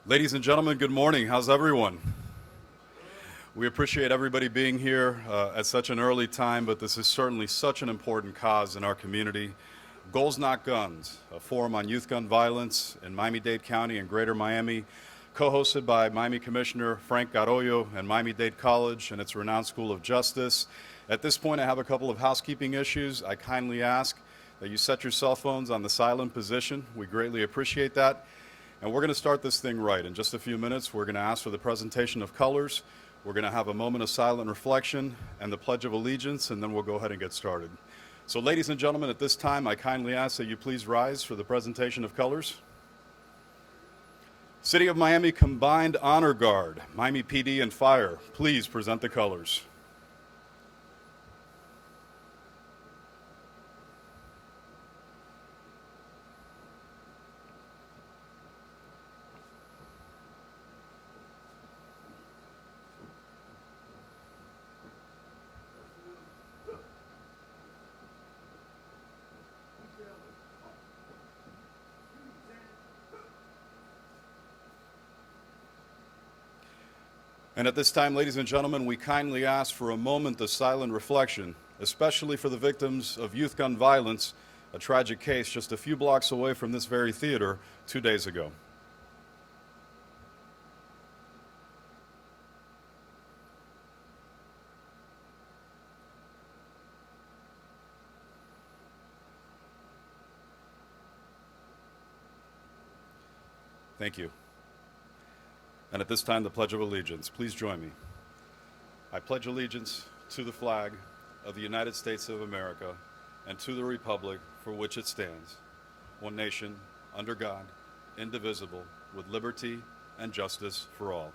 Ladies and gentlemen, good morning. How's everyone? We appreciate everybody being here at such an early time, but this is certainly such an important cause in our community. Goals Not Guns, a forum on youth gun violence in Miami-Dade County and Greater Miami, co-hosted by Miami Commissioner Frank Garollo and Miami-Dade College and its renowned School of Justice. At this point, I have a couple of housekeeping issues. I kindly ask that you set your cell phones on the silent position. We greatly appreciate that. And we're going to start this thing right. In just a few minutes, we're going to ask for the presentation of colors. We're going to have a moment of silent reflection and the Pledge of Allegiance, and then we'll go ahead and get started. So ladies and gentlemen, at this time, I kindly ask that you please rise for the presentation of colors. City of Miami Combined Honor Guard, Miami PD and Fire, please present the colors. And at this time, ladies and gentlemen, we kindly ask for a moment of silent reflection, especially for the victims of youth gun violence, a tragic case just a few blocks away from this very theater 2 days ago. Thank you. And at this time, the Pledge of Allegiance. Please join me. I pledge allegiance to the flag of the United States of America and to the republic for which it stands, one nation, under God, indivisible, with liberty and justice for all.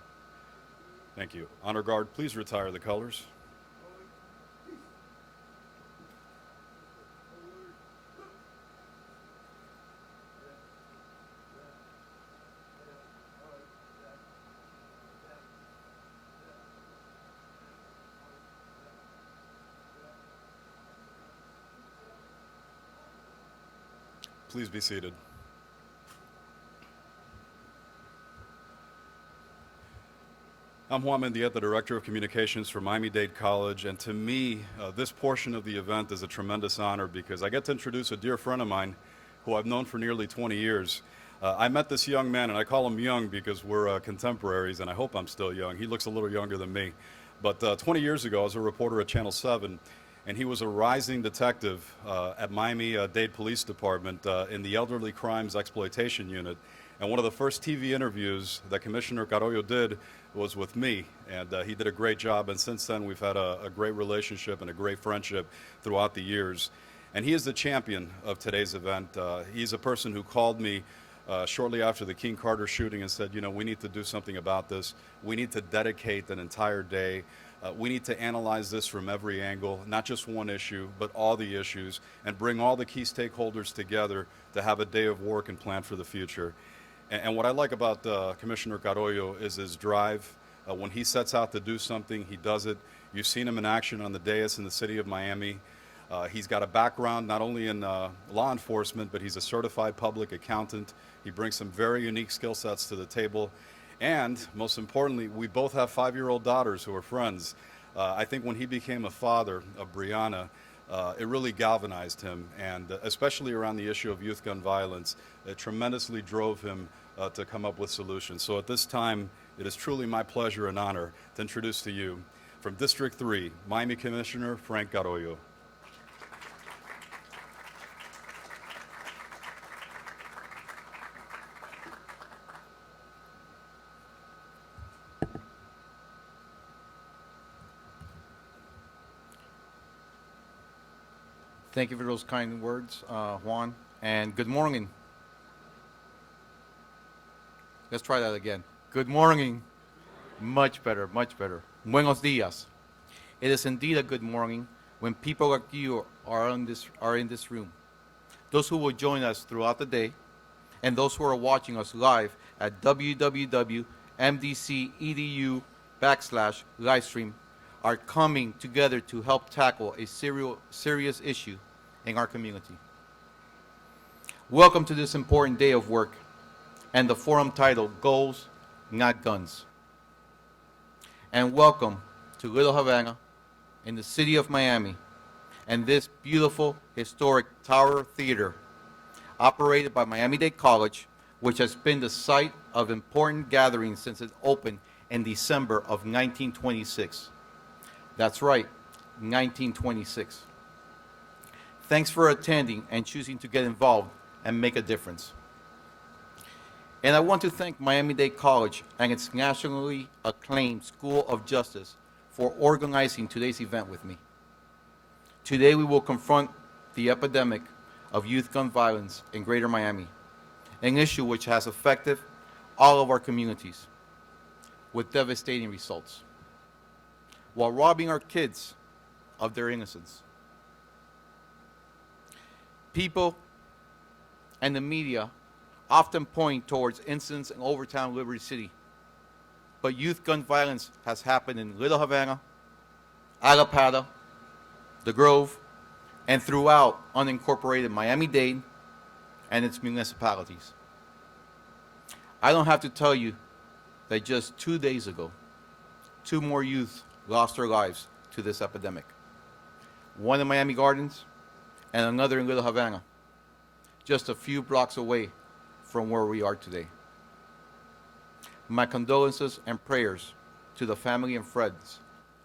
Thank you. Honor Guard, please retire the colors. Please be seated. I'm Juan Mendieta, the Director of Communications for Miami-Dade College, and to me, this portion of the event is a tremendous honor because I get to introduce a dear friend of mine who I've known for nearly 20 years. I met this young man, and I call him young because we're contemporaries, and I hope I'm still young. He looks a little younger than me. But 20 years ago, I was a reporter at Channel 7, and he was a rising detective at Miami-Dade Police Department in the Elderly Crimes Exploitation Unit. And one of the first TV interviews that Commissioner Garollo did was with me, and he did a great job. And since then, we've had a great relationship and a great friendship throughout the years. And he is the champion of today's event. He's a person who called me shortly after the King Carter shooting and said, you know, we need to do something about this. We need to dedicate an entire day. We need to analyze this from every angle, not just one issue, but all the issues, and bring all the key stakeholders together to have a day of work and plan for the future. And what I like about Commissioner Garollo is his drive. When he sets out to do something, he does it. You've seen him in action on the dais in the city of Miami. He's got a background not only in law enforcement, but he's a certified public accountant. He brings some very unique skill sets to the table. And most importantly, we both have 5-year-old daughters who are friends. I think when he became a father of Brianna, it really galvanized him, and especially around the issue of youth gun violence, it tremendously drove him to come up with solutions. So at this time, it is truly my pleasure and honor to introduce to you, from District 3, Miami Commissioner Frank Garollo. Thank you for those kind words, Juan, and good morning. Let's try that again. Good morning. Much better, much better. Buenos días. It is indeed a good morning when people like you are in this room. Those who will join us throughout the day, and those who are watching us live at www.mdc.edu/livestream are coming together to help tackle a serious issue in our community. Welcome to this important day of work and the forum titled Goals not guns. And welcome to Little Havana in the city of Miami and this beautiful historic Tower Theater operated by Miami-Dade College, which has been the site of important gatherings since it opened in December of 1926. That's right, 1926. Thanks for attending and choosing to get involved and make a difference. And I want to thank Miami-Dade College and its nationally acclaimed School of Justice for organizing today's event with me. Today we will confront the epidemic of youth gun violence in Greater Miami, an issue which has affected all of our communities with devastating results, while robbing our kids of their innocence. People and the media often point towards incidents in Overtown, Liberty City, but youth gun violence has happened in Little Havana, Agapata, The Grove, and throughout unincorporated Miami-Dade and its municipalities. I don't have to tell you that just 2 days ago, 2 more youth lost their lives to this epidemic. One in Miami Gardens and another in Little Havana, just a few blocks away from where we are today. My condolences and prayers to the family and friends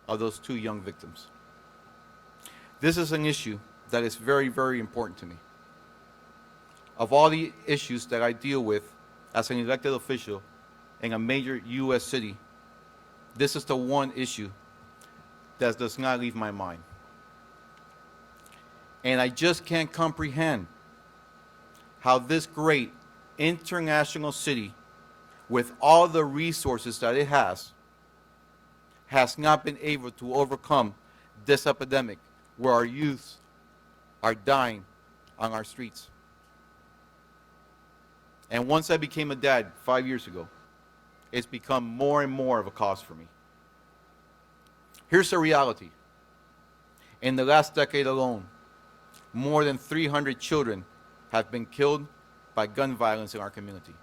of those 2 young victims. This is an issue that is very, very important to me. Of all the issues that I deal with as an elected official in a major U.S. city, this is the one issue that does not leave my mind. And I just can't comprehend how this great international city, with all the resources that it has not been able to overcome this epidemic where our youth are dying on our streets. And once I became a dad 5 years ago, it's become more and more of a cause for me. Here's the reality. In the last decade alone, more than 300 children have been killed by gun violence in our community.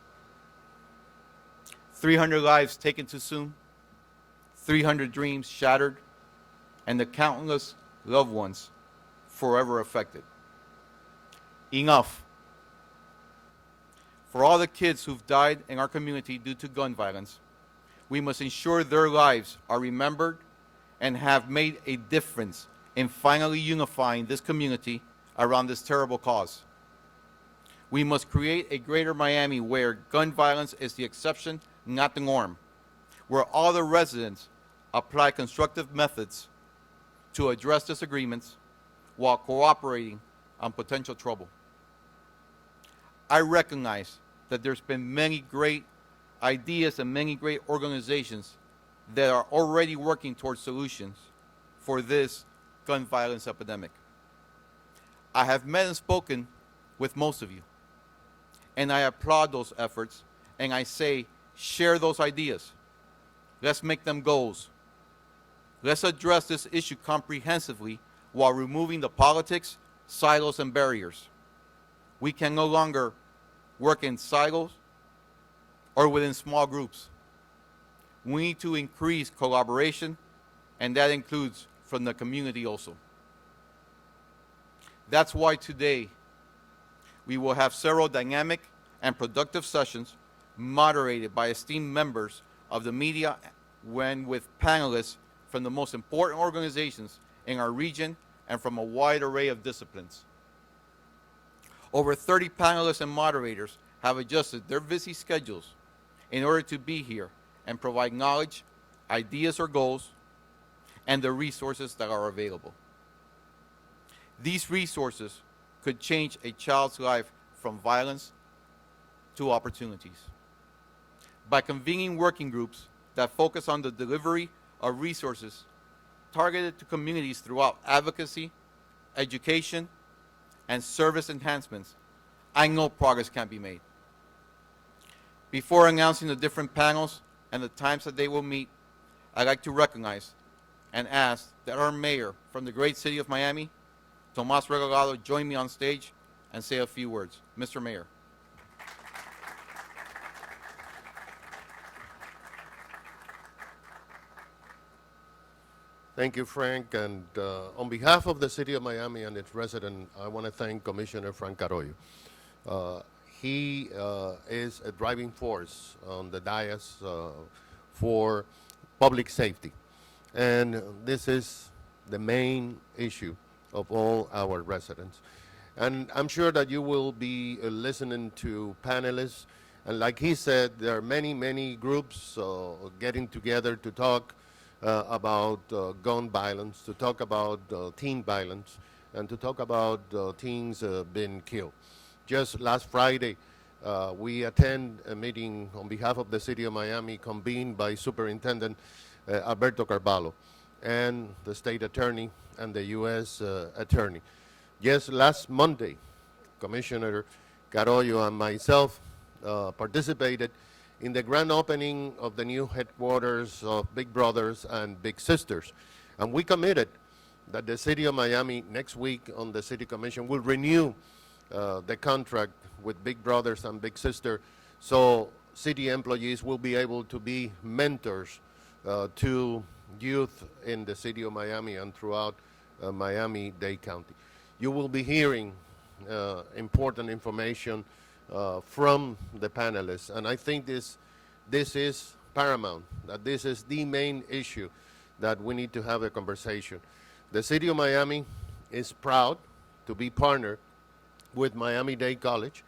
300 lives taken too soon, 300 dreams shattered, and the countless loved ones forever affected. Enough. For all the kids who've died in our community due to gun violence, we must ensure their lives are remembered and have made a difference in finally unifying this community around this terrible cause. We must create a greater Miami where gun violence is the exception, not the norm, where all the residents apply constructive methods to address disagreements while cooperating on potential trouble. I recognize that there's been many great ideas and many great organizations that are already working towards solutions for this gun violence epidemic. I have met and spoken with most of you, and I applaud those efforts, and I say, share those ideas. Let's make them goals. Let's address this issue comprehensively while removing the politics, silos, and barriers. We can no longer work in silos or within small groups. We need to increase collaboration, and that includes from the community also. That's why today we will have several dynamic and productive sessions moderated by esteemed members of the media when with panelists from the most important organizations in our region and from a wide array of disciplines. Over 30 panelists and moderators have adjusted their busy schedules in order to be here and provide knowledge, ideas or goals, and the resources that are available. These resources could change a child's life from violence to opportunities. By convening working groups that focus on the delivery of resources targeted to communities throughout advocacy, education, and service enhancements, I know progress can be made. Before announcing the different panels and the times that they will meet, I'd like to recognize and ask that our mayor from the great city of Miami, Tomas Regalado, join me on stage and say a few words. Mr. Mayor. Thank you, Frank. And on behalf of the City of Miami and its residents, I want to thank Commissioner Frank Carollo. Uh, he is a driving force on the dais for public safety. And this is the main issue of all our residents. And I'm sure that you will be listening to panelists. And like he said, there are many, many groups getting together to talk about gun violence, to talk about teen violence, and to talk about teens being killed. Just last Friday, we attend a meeting on behalf of the City of Miami convened by Superintendent Alberto Carvalho and the State Attorney and the U.S. Attorney. Just last Monday, Commissioner Carollo and myself participated in the grand opening of the new headquarters of Big Brothers and Big Sisters. And we committed that the City of Miami next week on the City Commission will renew the contract with Big Brothers and Big Sisters, so city employees will be able to be mentors to youth in the City of Miami and throughout Miami-Dade County. You will be hearing important information from the panelists, and I think this is paramount, that this is the main issue that we need to have a conversation. The City of Miami is proud to be partnered with Miami-Dade College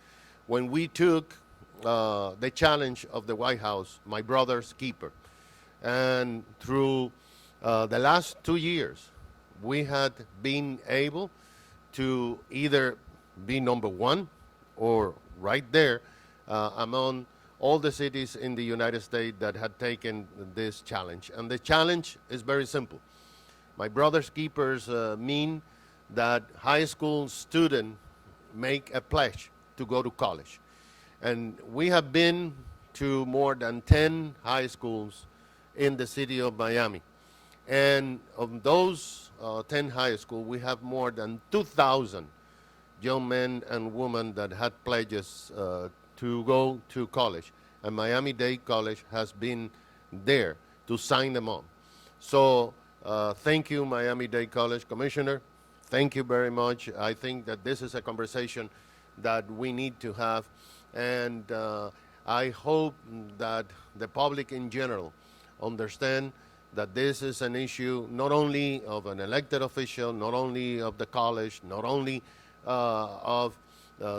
when we took the challenge of the White House, My Brother's Keeper. And through the last 2 years, we had been able to either be number one or right there among all the cities in the United States that had taken this challenge. And the challenge is very simple. My Brother's Keepers mean that high school students make a pledge to go to college. And we have been to more than 10 high schools in the city of Miami. And of those 10 high schools, we have more than 2,000 young men and women that had pledges to go to college. And Miami-Dade College has been there to sign them on. So thank you, Miami-Dade College Commissioner. Thank you very much. I think that this is a conversation that we need to have. And I hope that the public in general understand that this is an issue not only of an elected official, not only of the college, not only of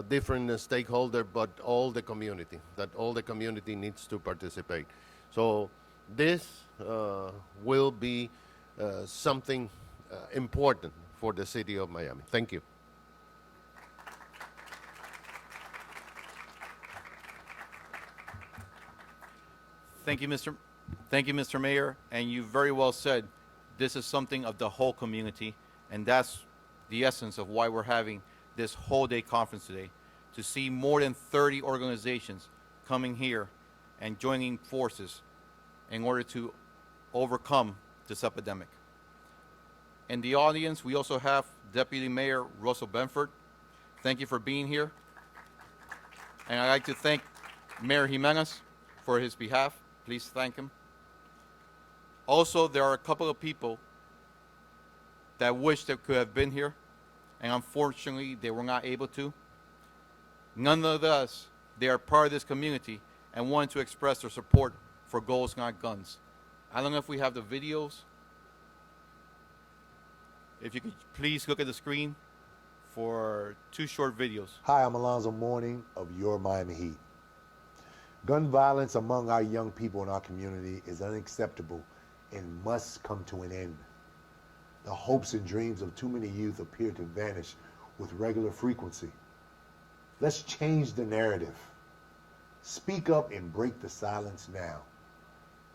different stakeholders, but all the community, that all the community needs to participate. So this will be something important for the city of Miami. Thank you. Thank you, Mr. Mayor, and you very well said this is something of the whole community, and that's the essence of why we're having this whole day conference today, to see more than 30 organizations coming here and joining forces in order to overcome this epidemic. In the audience, we also have Deputy Mayor Russell Benford. Thank you for being here. And I'd like to thank Mayor Jimenez for his behalf. Please thank him. Also, there are a couple of people that wish they could have been here, and unfortunately, they were not able to. Nonetheless, they are part of this community and want to express their support for Goals Not Guns. I don't know if we have the videos. If you could please look at the screen for 2 short videos. Hi, I'm Alonzo Mourning of Your Miami Heat. Gun violence among our young people in our community is unacceptable and must come to an end. The hopes and dreams of too many youth appear to vanish with regular frequency. Let's change the narrative. Speak up and break the silence now.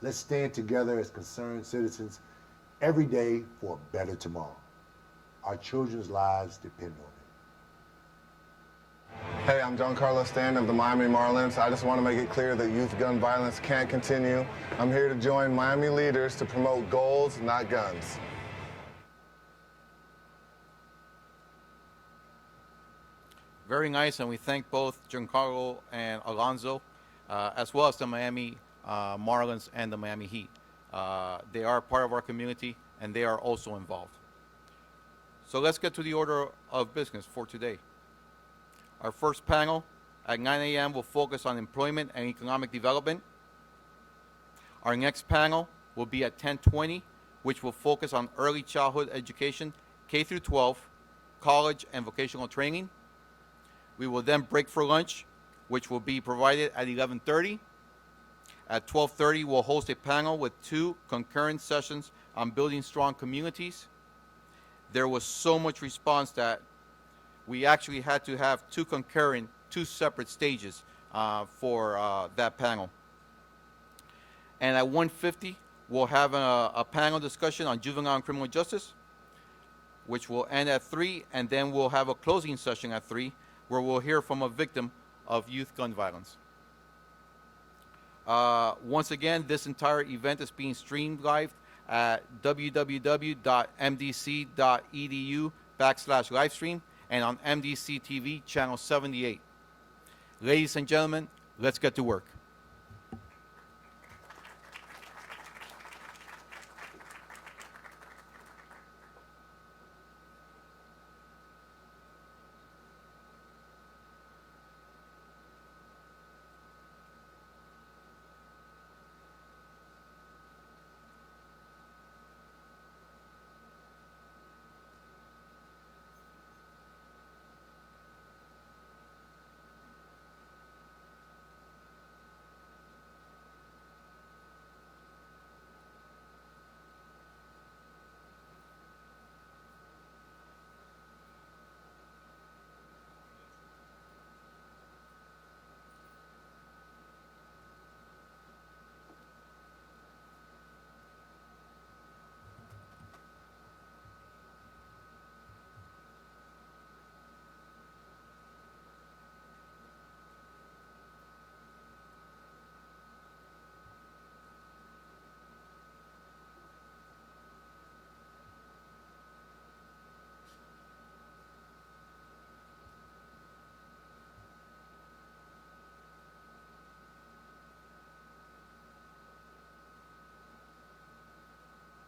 Let's stand together as concerned citizens every day for a better tomorrow. Our children's lives depend on it. Hey, I'm John Carlos Stan of the Miami Marlins. I just want to make it clear that youth gun violence can't continue. I'm here to join Miami leaders to promote goals, not guns. Very nice, and we thank both Giancarlo and Alonzo, as well as the Miami Marlins and the Miami Heat. They are part of our community, and they are also involved. So let's get to the order of business for today. Our first panel at 9 a.m. will focus on employment and economic development. Our next panel will be at 10:20, which will focus on early childhood education, K through 12, college and vocational training. We will then break for lunch, which will be provided at 11:30. At 12:30, we'll host a panel with 2 concurrent sessions on building strong communities. There was so much response that we actually had to have 2 separate stages for that panel. And at 1:50, we'll have a panel discussion on juvenile and criminal justice, which will end at 3, and then we'll have a closing session at 3, where we'll hear from a victim of youth gun violence. Once again, this entire event is being streamed live at www.mdc.edu/livestream and on MDC-TV channel 78. Ladies and gentlemen, let's get to work.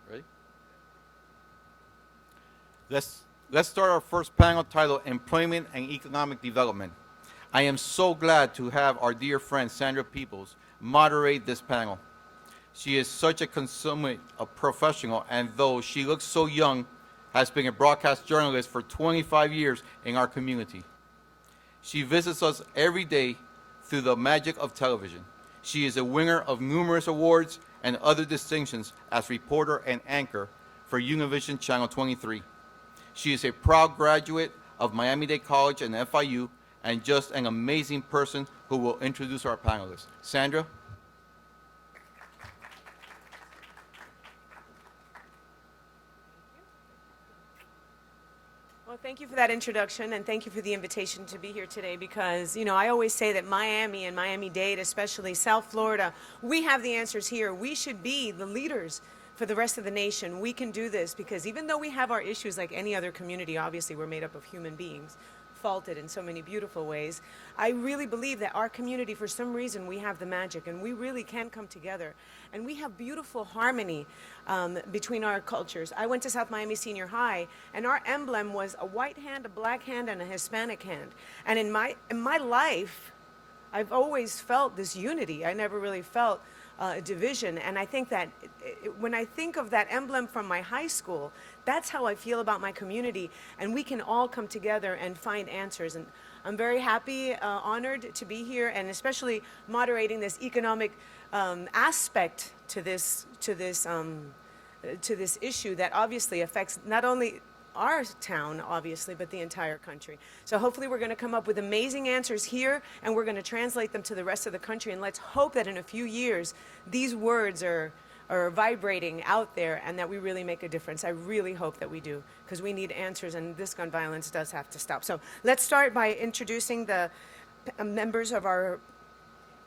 Ready? Let's start our first panel titled Employment and Economic Development. I am so glad to have our dear friend Sandra Peoples moderate this panel. She is such a consummate professional, and though she looks so young, has been a broadcast journalist for 25 years in our community. She visits us every day through the magic of television. She is a winner of numerous awards and other distinctions as reporter and anchor for Univision Channel 23. She is a proud graduate of Miami-Dade College and FIU, and just an amazing person who will introduce our panelists. Sandra? Well, thank you for that introduction, and thank you for the invitation to be here today, because, you know, I always say that Miami and Miami-Dade, especially South Florida, we have the answers here. We should be the leaders for the rest of the nation. We can do this, because even though we have our issues like any other community, obviously we're made up of human beings, faulted in so many beautiful ways, I really believe that our community, for some reason, we have the magic, and we really can come together. And we have beautiful harmony between our cultures. I went to South Miami Senior High, and our emblem was a white hand, a black hand, and a Hispanic hand. And in my life, I've always felt this unity. I never really felt division. And I think that when I think of that emblem from my high school, that's how I feel about my community, and we can all come together and find answers. And I'm very happy, honored to be here, and especially moderating this economic aspect to this issue that obviously affects not only our town, obviously, but the entire country. So hopefully we're going to come up with amazing answers here, and we're going to translate them to the rest of the country. And let's hope that in a few years, these words are vibrating out there, and that we really make a difference. I really hope that we do, because we need answers, and this gun violence does have to stop. So let's start by introducing the members of our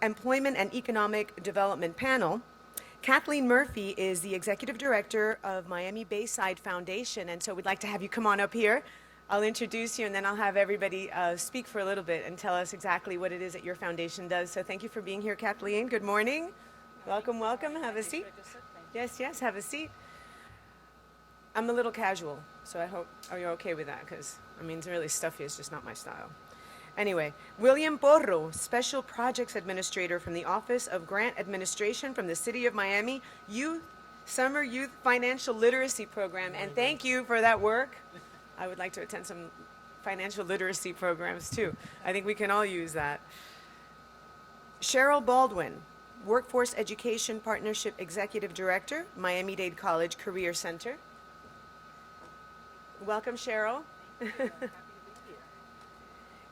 Employment and Economic Development panel. Kathleen Murphy is the Executive Director of Miami Bayside Foundation, and so we'd like to have you come on up here. I'll introduce you, and then I'll have everybody speak for a little bit and tell us exactly what it is that your foundation does. So thank you for being here, Kathleen. Good morning. Welcome, welcome. Have a seat. Yes, yes, have a seat. I'm a little casual, so I hope you're okay with that, because, I mean, really stuffy is just not my style. Anyway, William Porro, Special Projects Administrator from the Office of Grant Administration from the City of Miami, Summer Youth Financial Literacy Program, and thank you for that work. I would like to attend some financial literacy programs too. I think we can all use that. Cheryl Baldwin, Workforce Education Partnership Executive Director, Miami-Dade College Career Center. Welcome, Cheryl.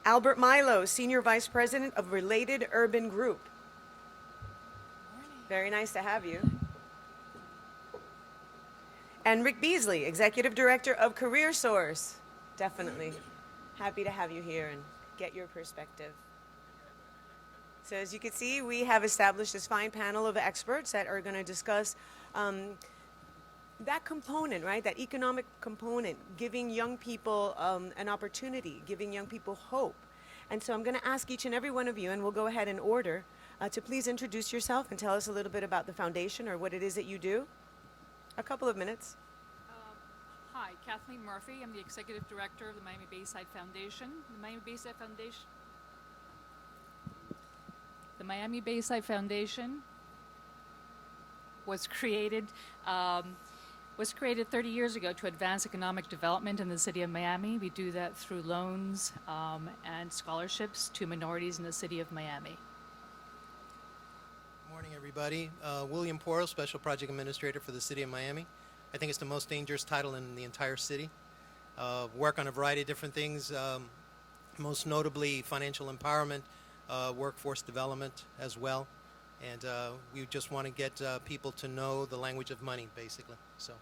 Albert Milo, Senior Vice President of Related Urban Group. Very nice to have you. And Rick Beasley, Executive Director of Career Source. Definitely happy to have you here and get your perspective. So as you can see, we have established this fine panel of experts that are going to discuss that component, right? That economic component, giving young people an opportunity, giving young people hope. And so I'm going to ask each and every one of you, and we'll go ahead in order, to please introduce yourself and tell us a little bit about the foundation or what it is that you do. A couple of minutes. Hi, Kathleen Murphy. I'm the Executive Director of the Miami Bayside Foundation. The Miami Bayside Foundation was created 30 years ago to advance economic development in the city of Miami. We do that through loans and scholarships to minorities in the city of Miami. Morning, everybody. William Porro, Special Project Administrator for the City of Miami. I think it's the most dangerous title in the entire city. Work on a variety of different things, most notably financial empowerment, workforce development as well. And we just want to get people to know the language of money, basically. So.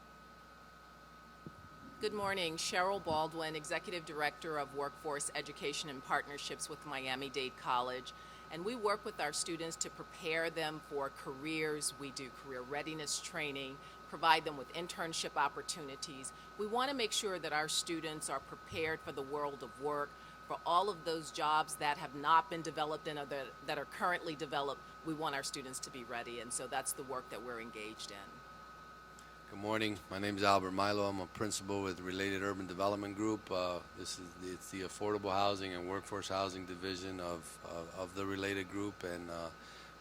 Good morning. Cheryl Baldwin, Executive Director of Workforce Education and Partnerships with Miami-Dade College. And we work with our students to prepare them for careers. We do career readiness training, provide them with internship opportunities. We want to make sure that our students are prepared for the world of work, for all of those jobs that have not been developed and that are currently developed. We want our students to be ready, and so that's the work that we're engaged in. Good morning. My name is Albert Milo. I'm a principal with Related Urban Development Group. It's the Affordable Housing and Workforce Housing Division of the Related Group, and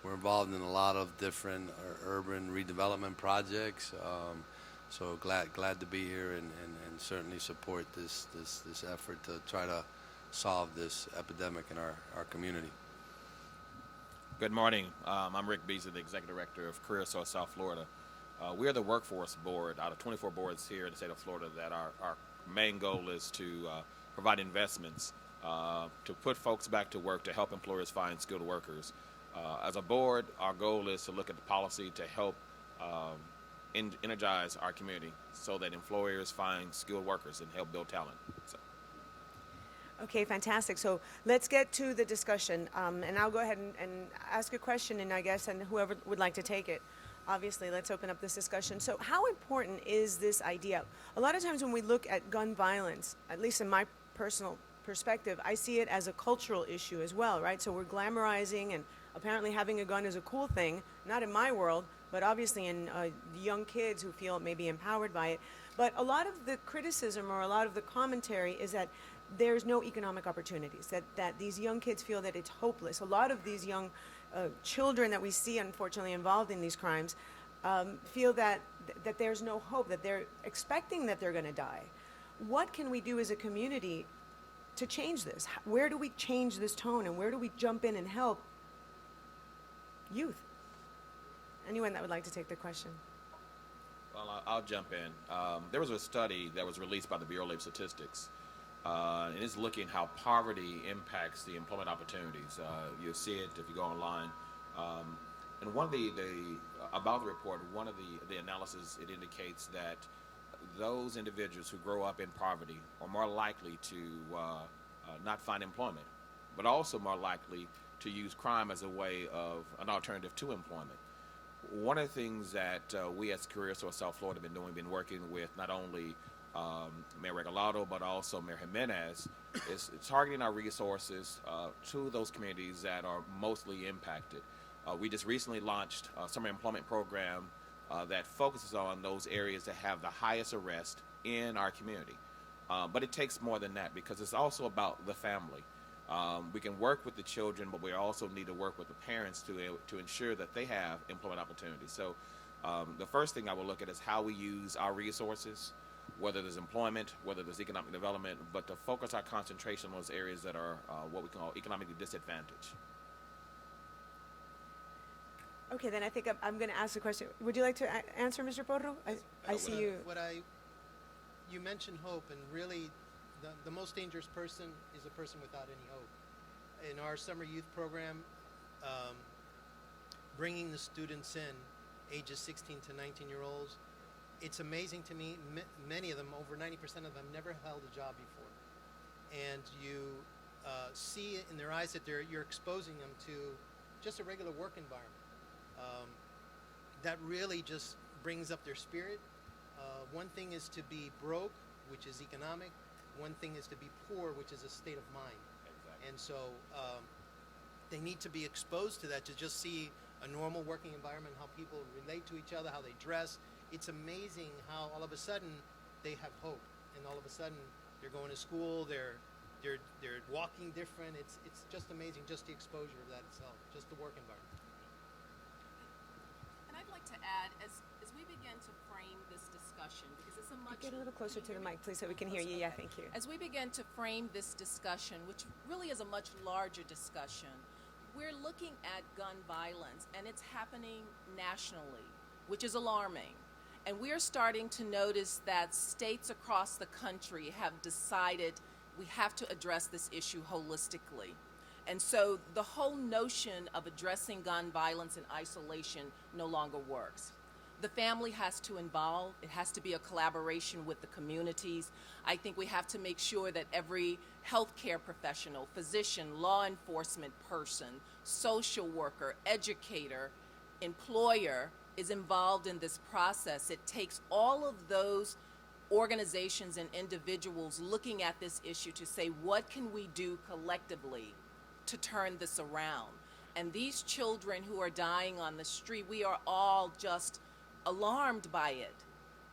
we're involved in a lot of different urban redevelopment projects. So glad to be here and certainly support this effort to try to solve this epidemic in our community. Good morning. I'm Rick Beasley, the Executive Director of Career Source South Florida. We are the workforce board out of 24 boards here in the state of Florida that our main goal is to provide investments to put folks back to work, to help employers find skilled workers. As a board, our goal is to look at the policy to help energize our community so that employers find skilled workers and help build talent. So. Okay, fantastic. So let's get to the discussion, and I'll go ahead and ask a question, and I guess, and whoever would like to take it. Obviously, let's open up this discussion. So how important is this idea? A lot of times when we look at gun violence, at least in my personal perspective, I see it as a cultural issue as well, right? So we're glamorizing, and apparently having a gun is a cool thing, not in my world, but obviously in young kids who feel maybe empowered by it. But a lot of the criticism or a lot of the commentary is that there's no economic opportunities, that these young kids feel that it's hopeless. A lot of these young children that we see, unfortunately, involved in these crimes feel that there's no hope, that they're expecting that they're going to die. What can we do as a community to change this? Where do we change this tone, and where do we jump in and help youth? Anyone that would like to take the question? Well, I'll jump in. There was a study that was released by the Bureau of Labor Statistics. And it's looking how poverty impacts the employment opportunities. You'll see it if you go online. And one of about the report, one of the analysis, it indicates that those individuals who grow up in poverty are more likely to not find employment, but also more likely to use crime as a way of an alternative to employment. One of the things that we as Career Source South Florida have been doing, been working with not only Mayor Regalado, but also Mayor Jimenez, is targeting our resources to those communities that are mostly impacted. We just recently launched a summer employment program that focuses on those areas that have the highest arrest in our community. But it takes more than that because it's also about the family. We can work with the children, but we also need to work with the parents to ensure that they have employment opportunities. So the first thing I will look at is how we use our resources, whether there's employment, whether there's economic development, but to focus our concentration on those areas that are what we call economically disadvantaged. Okay, then I think I'm going to ask a question. Would you like to answer, Mr. Porro? I see you. You mentioned hope, and really, the most dangerous person is a person without any hope. In our summer youth program, bringing the students in, ages 16 to 19-year-olds, it's amazing to me. Many of them, over 90% of them, never held a job before, and you see it in their eyes that you're exposing them to just a regular work environment. That really just brings up their spirit. One thing is to be broke, which is economic. One thing is to be poor, which is a state of mind. Exactly. And so they need to be exposed to that, to just see a normal working environment, how people relate to each other, how they dress. It's amazing how all of a sudden they have hope, and all of a sudden they're going to school, they're walking different. It's just amazing, just the exposure of that itself, just the work environment. And I'd like to add, as we begin to frame this discussion, because it's a much... Get a little closer to the mic, please, so we can hear you. Yeah, thank you. As we begin to frame this discussion, which really is a much larger discussion, we're looking at gun violence, and it's happening nationally, which is alarming. And we're starting to notice that states across the country have decided we have to address this issue holistically. And so the whole notion of addressing gun violence in isolation no longer works. The family has to involve. It has to be a collaboration with the communities. I think we have to make sure that every healthcare professional, physician, law enforcement person, social worker, educator, employer is involved in this process. It takes all of those organizations and individuals looking at this issue to say, what can we do collectively to turn this around? And these children who are dying on the street, we are all just alarmed by it.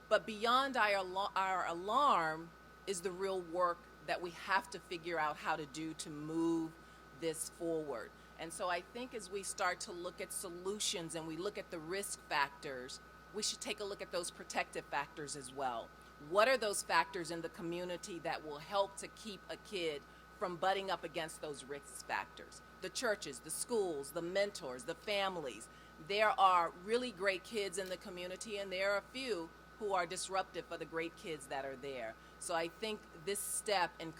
But beyond our alarm is the real work that we have to figure out how to do to move this forward. And so I think as we start to look at solutions and we look at the risk factors, we should take a look at those protective factors as well. What are those factors in the community that will help to keep a kid from butting up against those risk factors? The churches, the schools, the mentors, the families. There are really great kids in the community, and there are a few who are disruptive for the great kids that are there. So I think this step in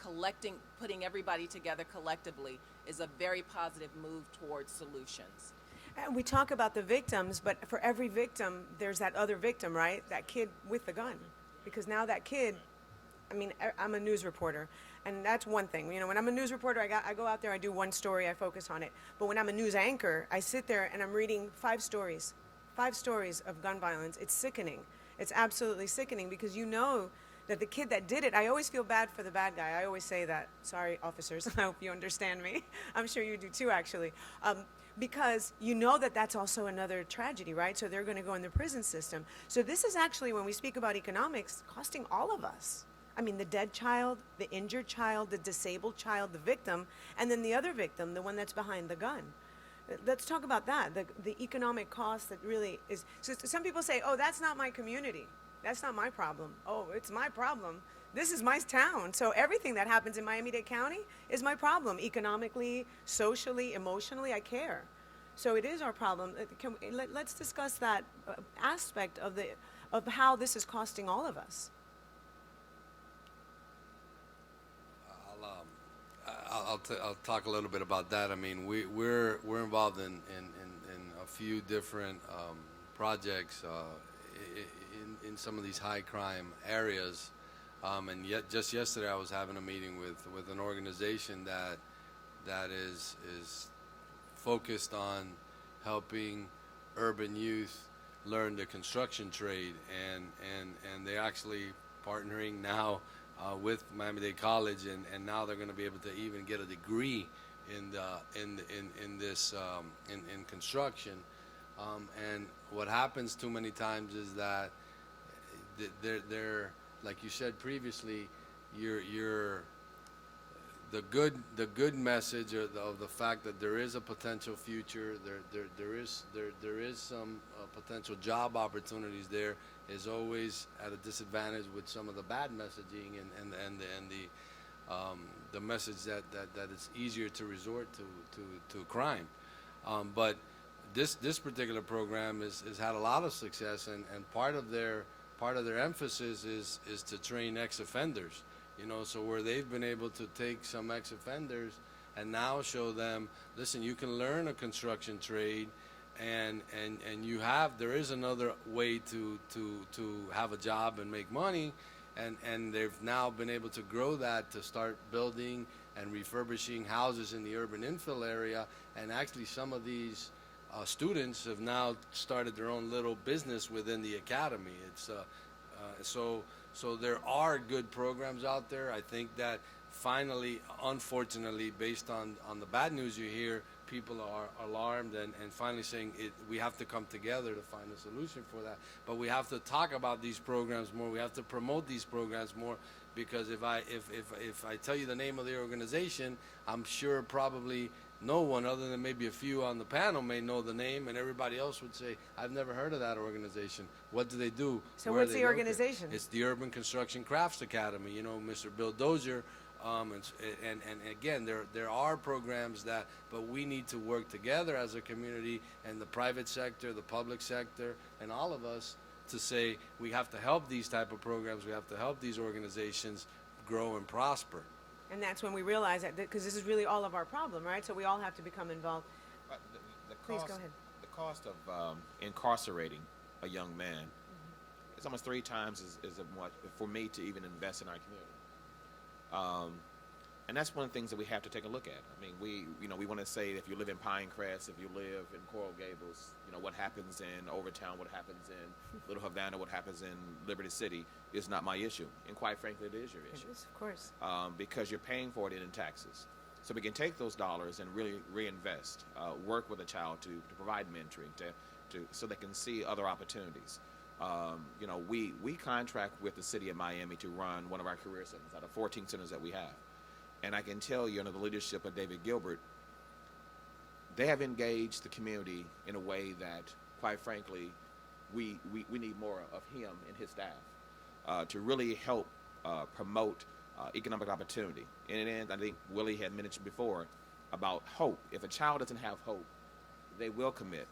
putting everybody together collectively is a very positive move towards solutions. And we talk about the victims, but for every victim, there's that other victim, right? That kid with the gun. Because now that kid, I mean, I'm a news reporter, and that's one thing. You know, when I'm a news reporter, I go out there, I do one story, I focus on it. But when I'm a news anchor, I sit there and I'm reading 5 stories of gun violence. It's sickening. It's absolutely sickening because you know that the kid that did it, I always feel bad for the bad guy. I always say that. Sorry, officers, I hope you understand me. I'm sure you do too, actually. Because you know that that's also another tragedy, right? So they're going to go in the prison system. So this is actually, when we speak about economics, costing all of us. I mean, the dead child, the injured child, the disabled child, the victim, and then the other victim, the one that's behind the gun. Let's talk about that, the economic cost that really is. So some people say, oh, that's not my community. That's not my problem. Oh, it's my problem. This is my town. So everything that happens in Miami-Dade County is my problem. Economically, socially, emotionally, I care. So it is our problem. Let's discuss that aspect of how this is costing all of us. I'll talk a little bit about that. I mean, we're involved in a few different projects in some of these high crime areas. And yet, just yesterday, I was having a meeting with an organization that is focused on helping urban youth learn the construction trade, and they're actually partnering now with Miami-Dade College, and now they're going to be able to even get a degree in construction. And what happens too many times is that they're like you said previously, you're the good message of the fact that there is a potential future, there is some potential job opportunities there, is always at a disadvantage with some of the bad messaging and the message that it's easier to resort to crime. But this particular program has had a lot of success, and part of their emphasis is to train ex-offenders. You know, so where they've been able to take some ex-offenders and now show them, listen, you can learn a construction trade, and there is another way to have a job and make money, and they've now been able to grow that to start building and refurbishing houses in the urban infill area, and actually some of these students have now started their own little business within the academy. It's so there are good programs out there. I think that finally, unfortunately, based on the bad news you hear, people are alarmed and finally saying we have to come together to find a solution for that. But we have to talk about these programs more. We have to promote these programs more, because if I tell you the name of the organization, I'm sure probably no one other than maybe a few on the panel may know the name, and everybody else would say, I've never heard of that organization. What do they do? So Where are what's they the located? organization? It's the Urban Construction Crafts Academy. You know, Mr. Bill Dozier, and again, there are programs but we need to work together as a community, and the private sector, the public sector, and all of us to say we have to help these type of programs, we have to help these organizations grow and prosper. And that's when we realize that, because this is really all of our problem, right? So we all have to become involved. Please go ahead. The cost of incarcerating a young man is almost 3 times as much for me to even invest in our community. And that's one of the things that we have to take a look at. I mean, we want to say if you live in Pinecrest, if you live in Coral Gables, what happens in Overtown, what happens in Little Havana, what happens in Liberty City is not my issue. And quite frankly, it is your issue. It is, of course. Because you're paying for it in taxes. So we can take those dollars and really reinvest, work with a child to provide mentoring, so they can see other opportunities. We contract with the city of Miami to run one of our career centers out of 14 centers that we have. And I can tell you, under the leadership of David Gilbert, they have engaged the community in a way that, quite frankly, we need more of him and his staff to really help promote economic opportunity. And I think Willie had mentioned before about hope. If a child doesn't have hope, they will commit.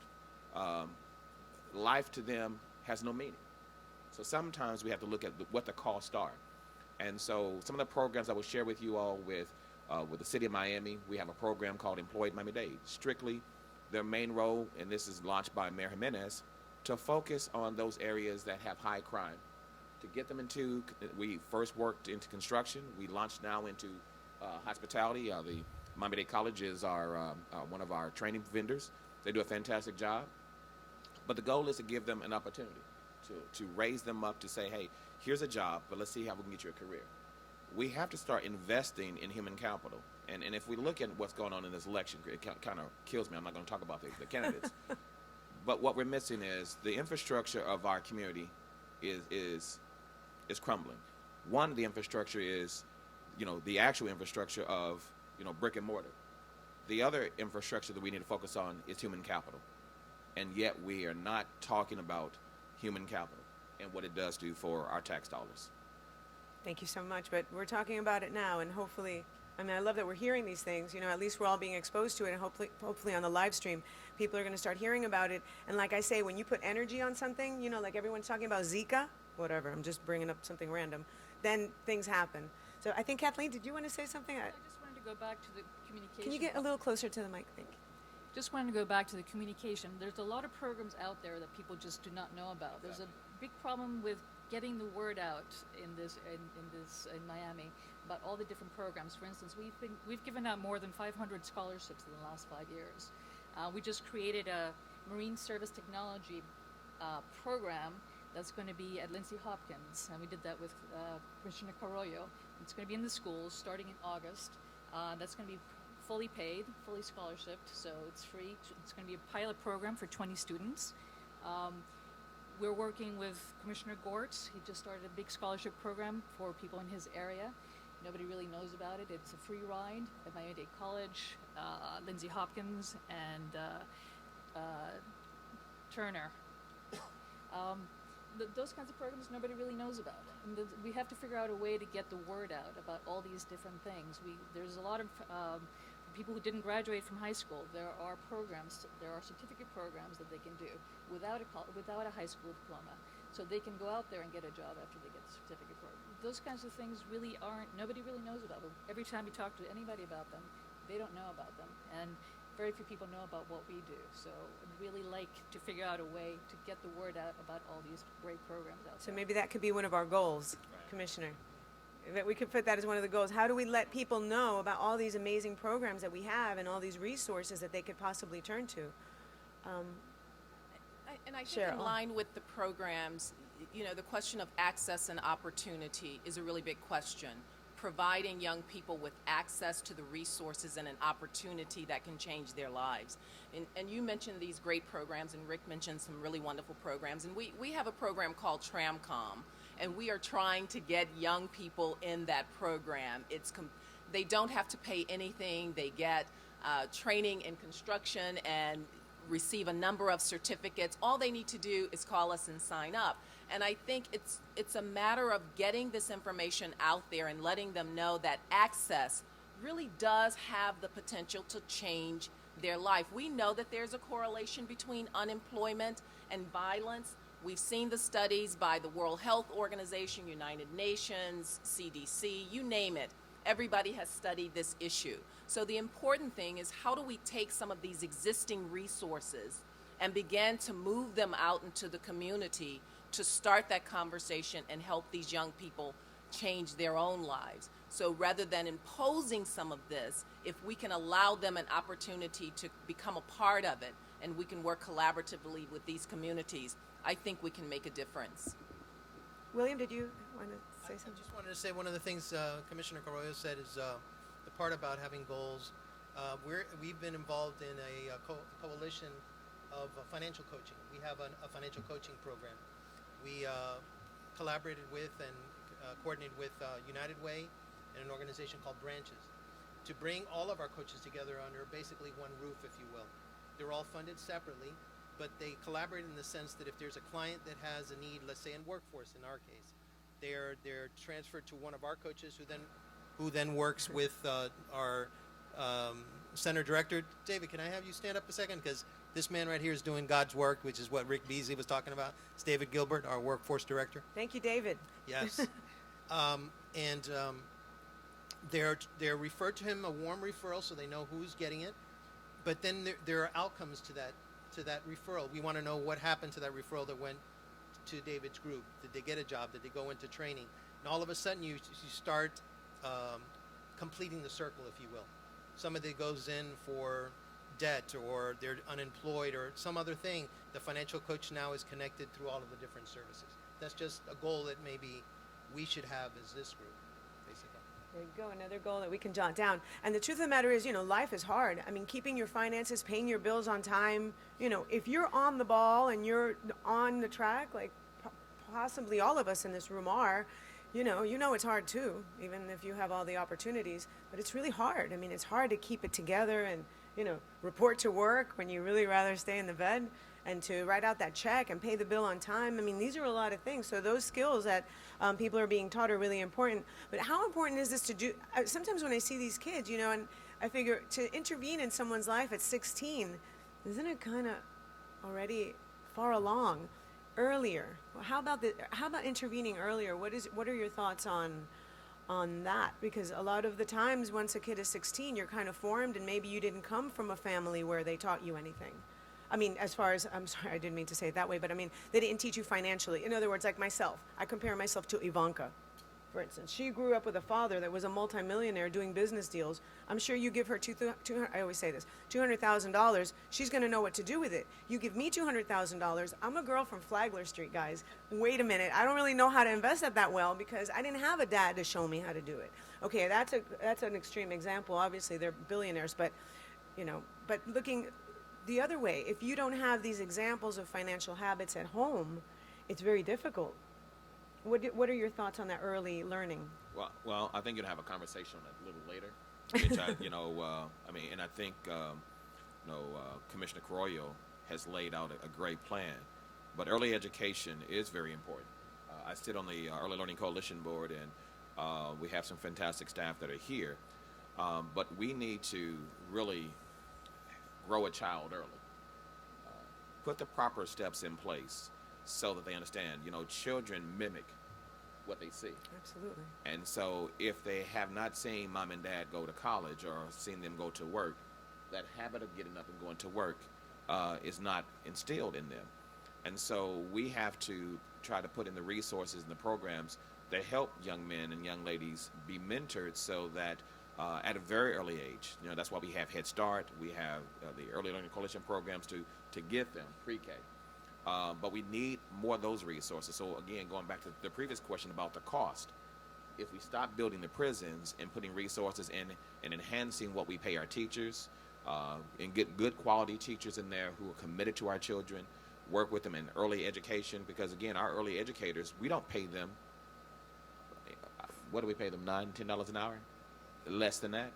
Life to them has no meaning. So sometimes we have to look at what the costs are. And so some of the programs I will share with you all with the city of Miami, we have a program called Employed Miami-Dade. Strictly their main role, and this is launched by Mayor Jimenez, to focus on those areas that have high crime. To get them into, we first worked into construction. We launched now into hospitality. The Miami-Dade College is one of our training vendors. They do a fantastic job. But the goal is to give them an opportunity, to raise them up, to say, hey, here's a job, but let's see how we can get you a career. We have to start investing in human capital. And if we look at what's going on in this election, it kind of kills me. I'm not going to talk about the candidates. But what we're missing is the infrastructure of our community is crumbling. One, the infrastructure is, the actual infrastructure of, brick and mortar. The other infrastructure that we need to focus on is human capital. And yet we are not talking about human capital and what it does do for our tax dollars. Thank you so much. But we're talking about it now, and hopefully, I love that we're hearing these things. At least we're all being exposed to it, and hopefully on the live stream, people are going to start hearing about it. And like I say, when you put energy on something, like everyone's talking about Zika, whatever, I'm just bringing up something random, then things happen. So I think, Kathleen, did you want to say something? I just wanted to go back to the communication. Can you get a little closer to the mic? Thank you. Just wanted to go back to the communication. There's a lot of programs out there that people just do not know about. There's a big problem with getting the word out in Miami about all the different programs. For instance, we've given out more than 500 scholarships in the last 5 years. We just created a marine service technology program that's going to be at Lindsay Hopkins, and we did that with Commissioner Carollo. It's going to be in the schools starting in August. That's going to be fully paid, fully scholarshiped, so it's free. It's going to be a pilot program for 20 students. We're working with Commissioner Gortz. He just started a big scholarship program for people in his area. Nobody really knows about it. It's a free ride at Miami-Dade College. Lindsay Hopkins and Turner. Those kinds of programs nobody really knows about. And we have to figure out a way to get the word out about all these different things. There's a lot of people who didn't graduate from high school. There are programs, there are certificate programs that they can do without a high school diploma. So they can go out there and get a job after they get the certificate program. Those kinds of things nobody really knows about them. Every time you talk to anybody about them, they don't know about them. And very few people know about what we do. So I'd really like to figure out a way to get the word out about all these great programs out So there. maybe that could be one of our goals, Commissioner. That we could put that as one of the goals. How do we let people know about all these amazing programs that we have and all these resources that they could possibly turn to? And I think Cheryl. in line with the programs, you know, the question of access and opportunity is a really big question. Providing young people with access to the resources and an opportunity that can change their lives. And you mentioned these great programs, and Rick mentioned some really wonderful programs. And we have a program called Tramcom, and we are trying to get young people in that program. They don't have to pay anything. They get training in construction and receive a number of certificates. All they need to do is call us and sign up. And I think it's a matter of getting this information out there and letting them know that access really does have the potential to change their life. We know that there's a correlation between unemployment and violence. We've seen the studies by the World Health Organization, United Nations, CDC, you name it. Everybody has studied this issue. So the important thing is, how do we take some of these existing resources and begin to move them out into the community to start that conversation and help these young people change their own lives? So rather than imposing some of this, if we can allow them an opportunity to become a part of it, and we can work collaboratively with these communities, I think we can make a difference. William, did you want to say I something? just wanted to say one of the things Commissioner Carollo said is the part about having goals. We've been involved in a coalition of financial coaching. We have a financial coaching program. We collaborated with and coordinated with United Way and an organization called Branches to bring all of our coaches together under basically one roof, if you will. They're all funded separately, but they collaborate in the sense that if there's a client that has a need, let's say in workforce in our case, they're transferred to one of our coaches who then works with our center director. David, can I have you stand up a second? Because this man right here is doing God's work, which is what Rick Beasley was talking about. It's David Gilbert, our workforce director. Thank you, David. Yes. They're referred to him, a warm referral, so they know who's getting it. But then there are outcomes to that referral. We want to know what happened to that referral that went to David's group. Did they get a job? Did they go into training? And all of a sudden, you start completing the circle, if you will. Somebody goes in for debt, or they're unemployed, or some other thing. The financial coach now is connected through all of the different services. That's just a goal that maybe we should have as this group, basically. There you go, another goal that we can jot down. And the truth of the matter is, life is hard. I mean, keeping your finances, paying your bills on time, if you're on the ball and you're on the track, like possibly all of us in this room are, it's hard too, even if you have all the opportunities. But it's really hard. I mean, it's hard to keep it together and, report to work when you really rather stay in the bed, and to write out that check and pay the bill on time. I mean, these are a lot of things. So those skills that people are being taught are really important. But how important is this to do? Sometimes when I see these kids, and I figure to intervene in someone's life at 16, isn't it kind of already far along? Earlier. Well, how about intervening earlier? What are your thoughts on that? Because a lot of the times, once a kid is 16, you're kind of formed, and maybe you didn't come from a family where they taught you anything. I mean, I'm sorry, I didn't mean to say it that way, but I mean, they didn't teach you financially. In other words, like myself, I compare myself to Ivanka, for instance. She grew up with a father that was a multimillionaire doing business deals. I'm sure you give her I always say this, $200,000, she's going to know what to do with it. You give me $200,000, I'm a girl from Flagler Street, guys. Wait a minute, I don't really know how to invest that well because I didn't have a dad to show me how to do it. Okay, that's an extreme example. Obviously, they're billionaires, but looking the other way, if you don't have these examples of financial habits at home, it's very difficult. What are your thoughts on that early learning? Well, I think you'll have a conversation on that a little later. Which I mean, and I think Commissioner Carollo has laid out a great plan. But early education is very important. I sit on the Early Learning Coalition board, and we have some fantastic staff that are here. But we need to really grow a child early. Put the proper steps in place so that they understand. Children mimic what they see. Absolutely. And so if they have not seen mom and dad go to college or seen them go to work, that habit of getting up and going to work is not instilled in them. And so we have to try to put in the resources and the programs that help young men and young ladies be mentored so that at a very early age, that's why we have Head Start, we have the Early Learning Coalition programs to get them pre-K. But we need more of those resources. So again, going back to the previous question about the cost, if we stop building the prisons and putting resources in and enhancing what we pay our teachers, and get good quality teachers in there who are committed to our children, work with them in early education, because again, our early educators, we don't pay them, what do we pay them, $9, $10 an hour? Less than that.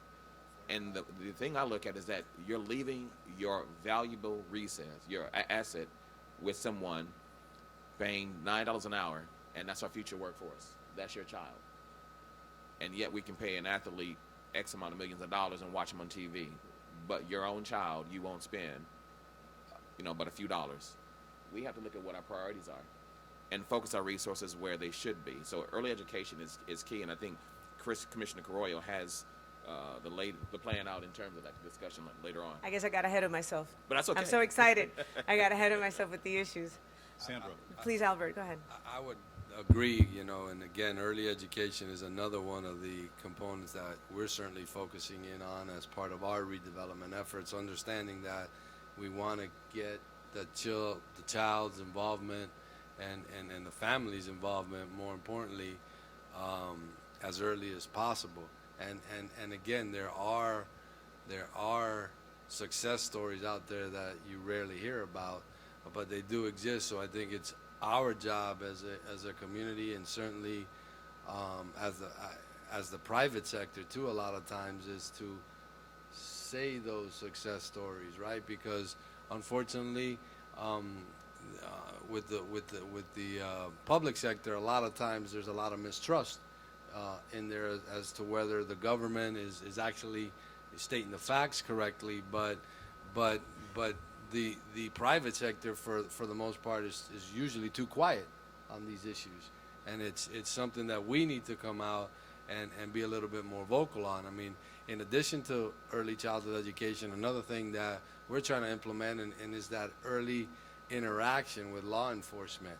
And the thing I look at is that you're leaving your valuable resource, your asset, with someone paying $9 an hour, and that's our future workforce. That's your child. And yet we can pay an athlete X amount of millions of dollars and watch them on TV. But your own child, you won't spend, but a few dollars. We have to look at what our priorities are and focus our resources where they should be. So early education is key, and I think Commissioner Carollo has the plan out in terms of that discussion later on. I guess I got ahead of myself. But that's okay. I'm so excited. I got ahead of myself with the issues. Sandra. Please, Albert, go ahead. I would agree, and again, early education is another one of the components that we're certainly focusing in on as part of our redevelopment efforts, understanding that we want to get the child's involvement and the family's involvement, more importantly, as early as possible. And again, there are success stories out there that you rarely hear about, but they do exist. So I think it's our job as a community, and certainly as the private sector too, a lot of times, is to say those success stories, right? Because unfortunately, with the public sector, a lot of times there's a lot of mistrust in there as to whether the government is actually stating the facts correctly, but the private sector for the most part is usually too quiet on these issues, and it's something that we need to come out and be a little bit more vocal on. I mean, in addition to early childhood education, another thing that we're trying to implement and is that early interaction with law enforcement,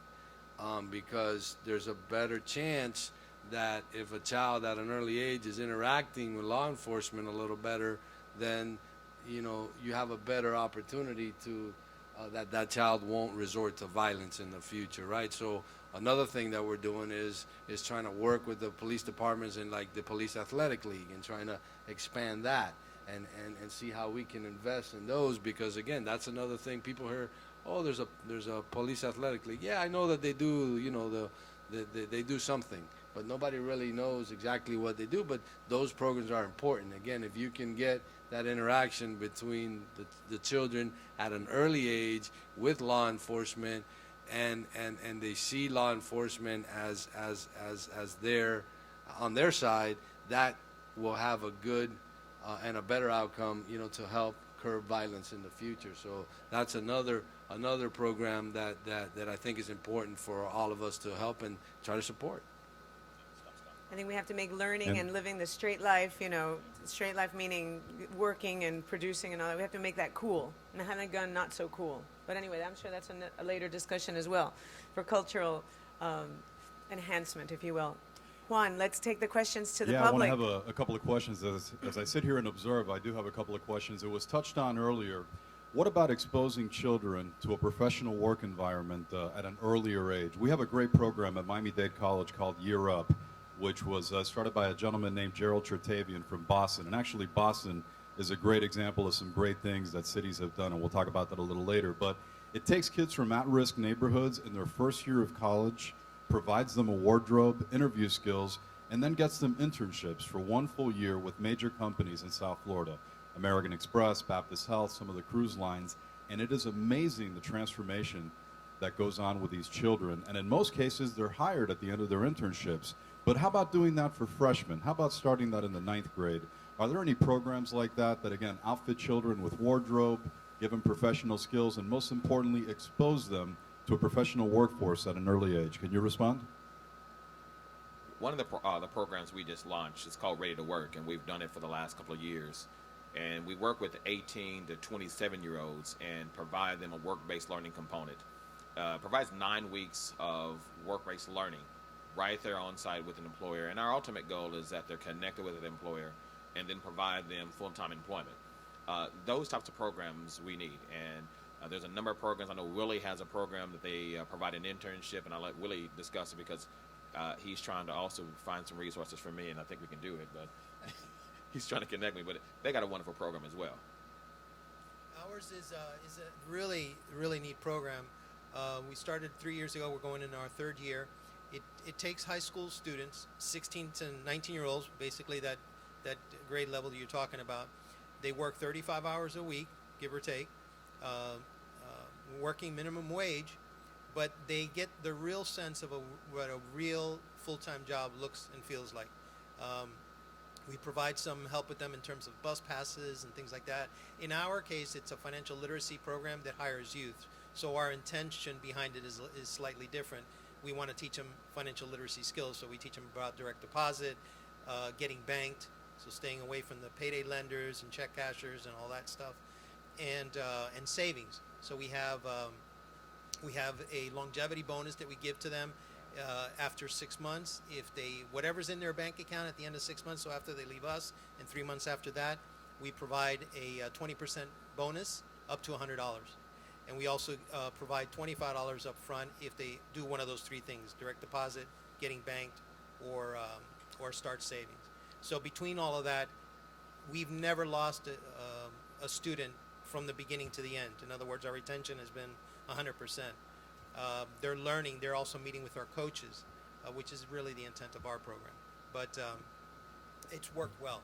because there's a better chance that if a child at an early age is interacting with law enforcement a little better, then you have a better opportunity to that child won't resort to violence in the future, right? So another thing that we're doing is trying to work with the police departments and like the police athletic league and trying to expand that and see how we can invest in those, because again, that's another thing people hear, oh, there's a police athletic league. Yeah, I know that they do, they do something, but nobody really knows exactly what they do. But those programs are important. Again, if you can get that interaction between the children at an early age with law enforcement, and they see law enforcement as their on their side, that will have a good and a better outcome, to help curb violence in the future. So that's another program that I think is important for all of us to help and try to support. I think we have to make learning and living the straight life, straight life meaning working and producing and all that. We have to make that cool. And having a gun, not so cool. But anyway, I'm sure that's a later discussion as well for cultural enhancement, if you will. Juan, let's take the questions to the public. I want to have a couple of questions. As I sit here and observe, I do have a couple of questions. It was touched on earlier. What about exposing children to a professional work environment at an earlier age? We have a great program at Miami-Dade College called Year Up, which was started by a gentleman named Gerald Chertavian from Boston. And actually, Boston is a great example of some great things that cities have done, and we'll talk about that a little later. But It takes kids from at-risk neighborhoods in their first year of college, provides them a wardrobe, interview skills, and then gets them internships for 1 full year with major companies in South Florida, American Express, Baptist Health, some of the cruise lines, and it is amazing the transformation that goes on with these children. And in most cases, they're hired at the end of their internships. But how about doing that for freshmen? How about starting that in the 9th grade? Are there any programs like that that, again, outfit children with wardrobe, give them professional skills, and most importantly, expose them to a professional workforce at an early age? Can you respond? One of the programs we just launched is called Ready to Work, and we've done it for the last couple of years. And we work with 18 to 27-year-olds and provide them a work-based learning component. Provides 9 weeks of work-based learning right there on site with an employer. And our ultimate goal is that they're connected with an employer and then provide them full-time employment. Those types of programs we need. And there's a number of programs. I know Willie has a program that they provide an internship, and I'll let Willie discuss it because he's trying to also find some resources for me, and I think we can do it, but he's trying to connect me. But they got a wonderful program as well. Ours is a really, really neat program. We started 3 years ago. We're going into our 3rd year. It takes high school students, 16 to 19-year-olds, basically that grade level that you're talking about. They work 35 hours a week, give or take, working minimum wage, but they get the real sense of what a real full-time job looks and feels like. We provide some help with them in terms of bus passes and things like that. In our case, it's a financial literacy program that hires youth. So our intention behind it is slightly different. We want to teach them financial literacy skills. So we teach them about direct deposit, getting banked, so staying away from the payday lenders and check cashers and all that stuff, and savings. So we have a longevity bonus that we give to them after 6 months. If whatever's in their bank account at the end of 6 months, so after they leave us, and 3 months after that, we provide a 20% bonus up to $100. And we also provide $25 up front if they do one of those 3 things: direct deposit, getting banked, or start savings. So between all of that, we've never lost a student from the beginning to the end. In other words, our retention has been 100%. They're learning. They're also meeting with our coaches, which is really the intent of our program. But it's worked well.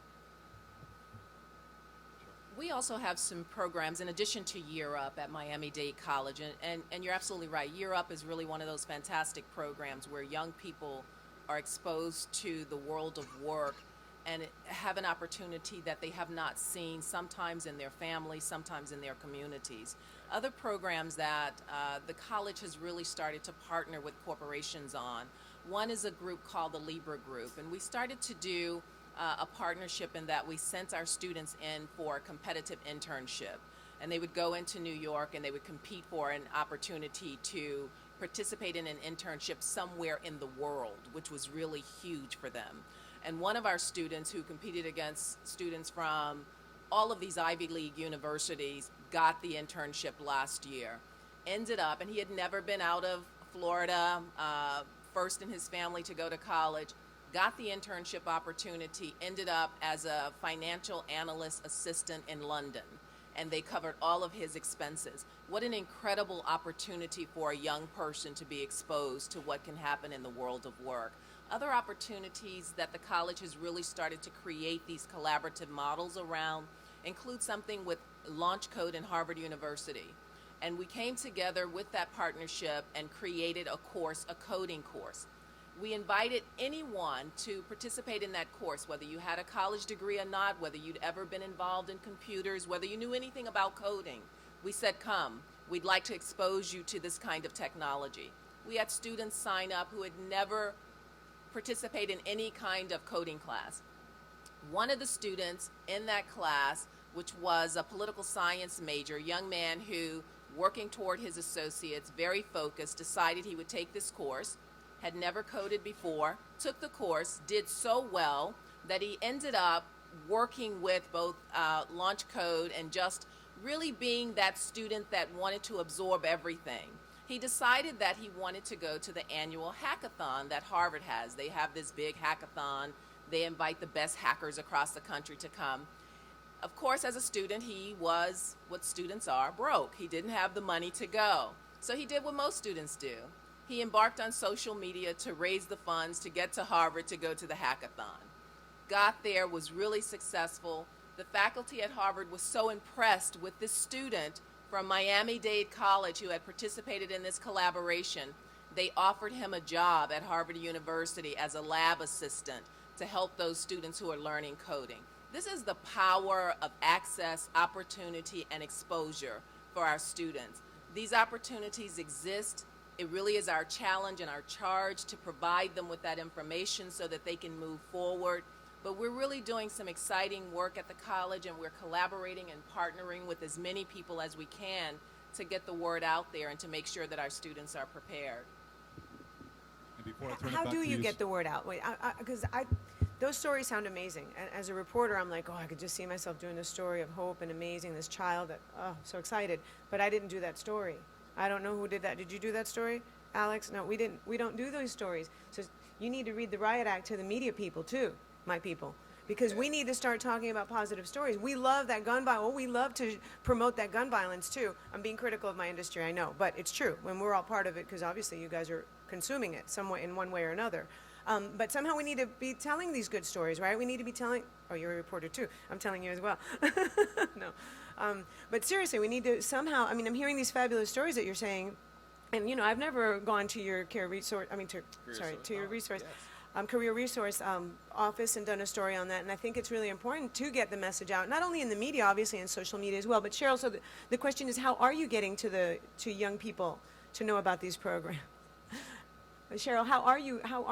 We also have some programs in addition to Year Up at Miami-Dade College, and you're absolutely right. Year Up is really one of those fantastic programs where young people are exposed to the world of work and have an opportunity that they have not seen, sometimes in their families, sometimes in their communities. Other programs that the college has really started to partner with corporations on. One is a group called the Libra Group, and we started to do a partnership in that we sent our students in for a competitive internship. And they would go into New York and they would compete for an opportunity to participate in an internship somewhere in the world, which was really huge for them. And one of our students who competed against students from all of these Ivy League universities got the internship last year. Ended up, and he had never been out of Florida, first in his family to go to college, got the internship opportunity, ended up as a financial analyst assistant in London, and they covered all of his expenses. What an incredible opportunity for a young person to be exposed to what can happen in the world of work. Other opportunities that the college has really started to create these collaborative models around include something with Launch Code in Harvard University. And we came together with that partnership and created a course, a coding course. We invited anyone to participate in that course, whether you had a college degree or not, whether you'd ever been involved in computers, whether you knew anything about coding. We said, come, we'd like to expose you to this kind of technology. We had students sign up who had never participated in any kind of coding class. One of the students in that class, which was a political science major, young man who, working toward his associates, very focused, decided he would take this course, had never coded before, took the course, did so well that he ended up working with both Launch Code and just really being that student that wanted to absorb everything. He decided that he wanted to go to the annual hackathon that Harvard has. They have this big hackathon. They invite the best hackers across the country to come. Of course, as a student, he was what students are, broke. He didn't have the money to go. So he did what most students do. He embarked on social media to raise the funds to get to Harvard to go to the hackathon. Got there, was really successful. The faculty at Harvard was so impressed with this student from Miami-Dade College who had participated in this collaboration, they offered him a job at Harvard University as a lab assistant to help those students who are learning coding. This is the power of access, opportunity, and exposure for our students. These opportunities exist. It really is our challenge and our charge to provide them with that information so that they can move forward. But we're really doing some exciting work at the college, and we're collaborating and partnering with as many people as we can to get the word out there and to make sure that our students are prepared. And before I turn it How back do to you get the word out? Wait, because those stories sound amazing. As a reporter, I'm like, oh, I could just see myself doing this story of hope and amazing, this child that, oh, so excited. But I didn't do that story. I don't know who did that. Did you do that story, Alex? No, we didn't. We don't do those stories. So you need to read the Riot Act to the media people, too, my people. Because we need to start talking about positive stories. We love that gun violence. We love to promote that gun violence, too. I'm being critical of my industry, I know. But it's true when we're all part of it, because obviously you guys are consuming it somewhat in one way or another. But somehow we need to be telling these good stories, right? We need to be telling, oh, you're a reporter too. I'm telling you as well. No. But seriously, we need to somehow, I mean, I'm hearing these fabulous stories that you're saying, and, you know, I've never gone to your career resource office and done a story on that, and I think it's really important to get the message out, not only in the media, obviously, in social media as well. But Cheryl, so the question is, how are you getting to young people to know about these programs? Cheryl, how are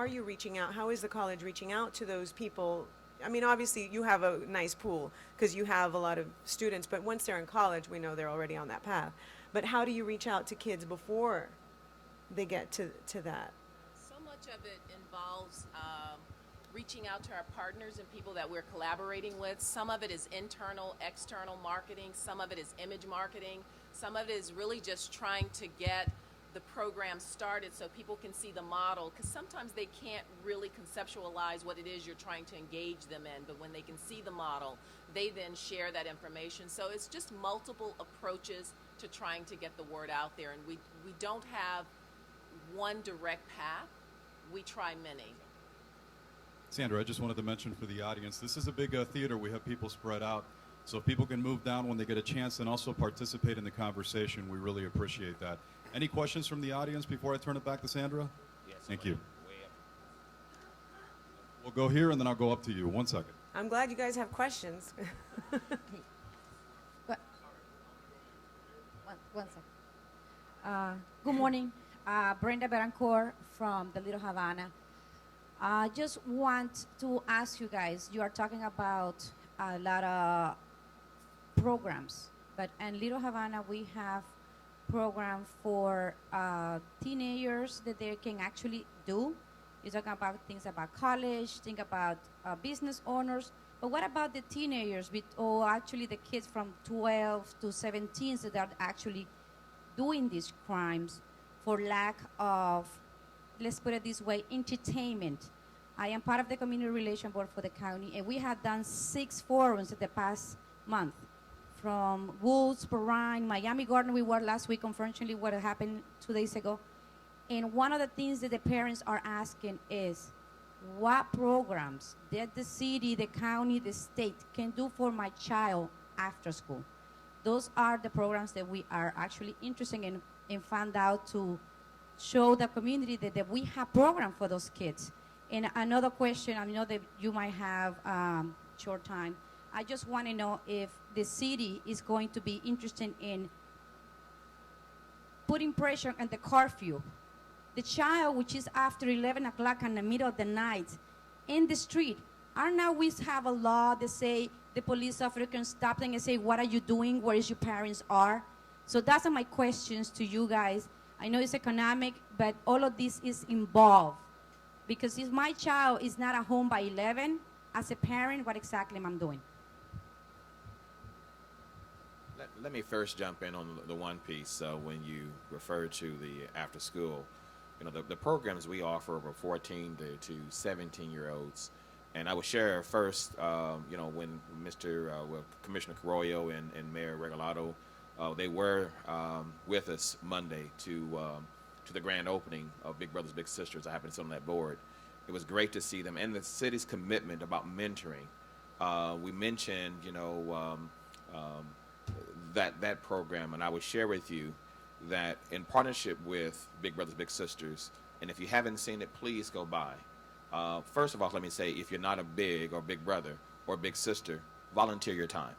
you reaching out? How is the college reaching out to those people? I mean, obviously you have a nice pool because you have a lot of students, but once they're in college, we know they're already on that path. But how do you reach out to kids before they get to that? So much of it involves reaching out to our partners and people that we're collaborating with. Some of it is internal, external marketing. Some of it is image marketing. Some of it is really just trying to get the program started so people can see the model, because sometimes they can't really conceptualize what it is you're trying to engage them in, but when they can see the model, they then share that information. So it's just multiple approaches to trying to get the word out there, and we don't have one direct path. We try many. Sandra, I just wanted to mention for the audience, this is a big theater. We have people spread out. So if people can move down when they get a chance and also participate in the conversation, we really appreciate that. Any questions from the audience before I turn it back to Sandra? Yes, Thank you. way up. We'll go here and then I'll go up to you. 1 second. I'm glad you guys have questions. One second. Good morning. Brenda Berancourt from the Little Havana. I just want to ask you guys, you are talking about a lot of programs, but in Little Havana we have program for teenagers that they can actually do. You're talking about things about college, think about business owners, but what about the teenagers, or actually the kids from 12 to 17 that are actually doing these crimes for lack of, let's put it this way, entertainment? I am part of the Community Relations Board for the county, and we have done 6 forums in the past month. From Woods, Perrine, Miami Garden, we were last week, unfortunately, what happened 2 days ago. And one of the things that the parents are asking is, what programs that the city, the county, the state can do for my child after school? Those are the programs that we are actually interested in and found out to show the community that we have programs for those kids. And another question, I know that you might have short time. I just want to know if the city is going to be interested in putting pressure on the curfew. The child, which is after 11 o'clock in the middle of the night in the street, now we have a law that say the police officer can stop them and say, what are you doing? Where is your parents are? So that's my questions to you guys. I know it's economic, but all of this is involved. Because if my child is not at home by 11, as a parent, what exactly am I doing? Let me first jump in on the one piece. When you refer to the after school, the programs we offer are 14 to 17-year-olds, And I will share first, when Commissioner Carollo and Mayor Regalado, they were with us Monday to the grand opening of Big Brothers Big Sisters. I happened to sit on that board. It was great to see them and the city's commitment about mentoring. We mentioned, that program, and I would share with you that in partnership with Big Brothers Big Sisters, and if you haven't seen it, please go by. First of all, let me say, if you're not a big or big brother or big sister, volunteer your time.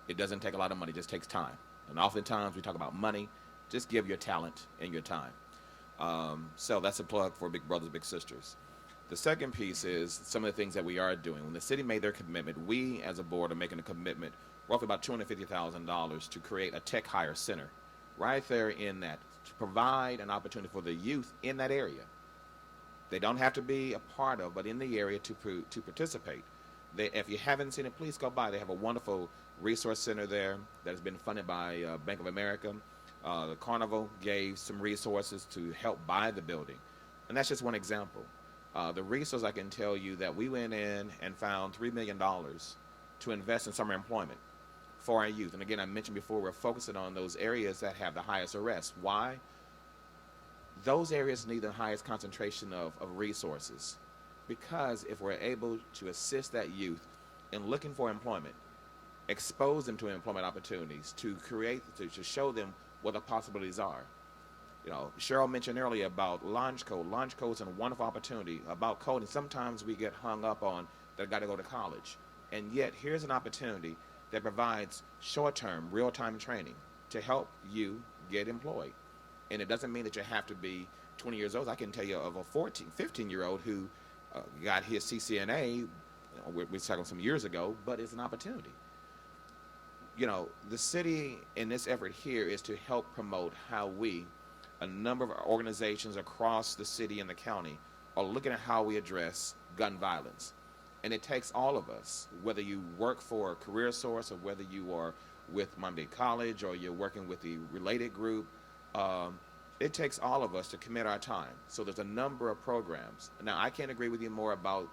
It doesn't take a lot of money, it just takes time. And oftentimes we talk about money, just give your talent and your time. So that's a plug for Big Brothers Big Sisters. The second piece is some of the things that we are doing. When the city made their commitment, we as a board are making a commitment, roughly about $250,000 to create a tech hire center right there in that, to provide an opportunity for the youth in that area. They don't have to be a part of, but in the area to participate. If you haven't seen it, please go by. They have a wonderful resource center there that has been funded by Bank of America. The Carnival gave some resources to help buy the building. And that's just one example. The resource, I can tell you that we went in and found $3 million to invest in summer employment for our youth. And again, I mentioned before, we're focusing on those areas that have the highest arrest. Why? Those areas need the highest concentration of resources, because if we're able to assist that youth in looking for employment, expose them to employment opportunities, to show them what the possibilities are. Cheryl mentioned earlier about launch code. Launch code is a wonderful opportunity about coding. Sometimes we get hung up on that got to go to college, and yet here's an opportunity that provides short-term, real-time training to help you get employed. And it doesn't mean that you have to be 20 years old. I can tell you of a 15-year-old who got his CCNA, we're talking some years ago, but it's an opportunity. The city in this effort here is to help promote how a number of organizations across the city and the county are looking at how we address gun violence. And it takes all of us, whether you work for a career source or whether you are with Miami-Dade College or you're working with the related group, it takes all of us to commit our time. So there's a number of programs. Now, I can't agree with you more about,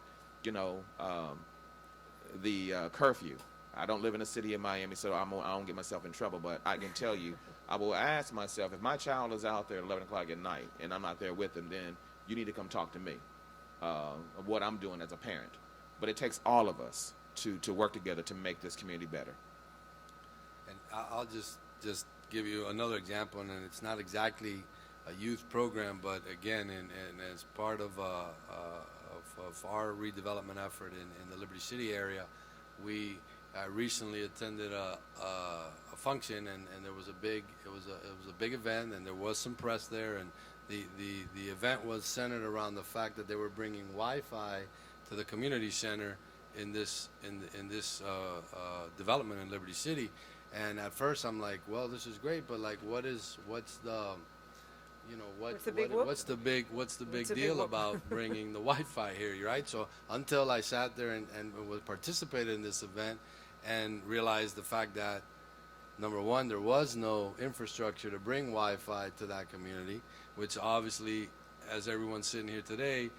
the curfew. I don't live in the city of Miami, so I don't get myself in trouble, but I can tell you, I will ask myself, if my child is out there at 11 o'clock at night and I'm not there with them, then you need to come talk to me of what I'm doing as a parent. But it takes all of us to work together to make this community better. And I'll just give you another example, and it's not exactly a youth program, but again, and as part of our redevelopment effort in the Liberty City area, we recently attended a function, and there was it was a big event, and there was some press there, and the event was centered around the fact that they were bringing Wi-Fi to the community center in this development in Liberty City. And at first I'm like, well, this is great, but like, what's the big deal about bringing the Wi-Fi here, right? So until I sat there and participated in this event and realized the fact that, number one, there was no infrastructure to bring Wi-Fi to that community, which obviously, as everyone's sitting here today,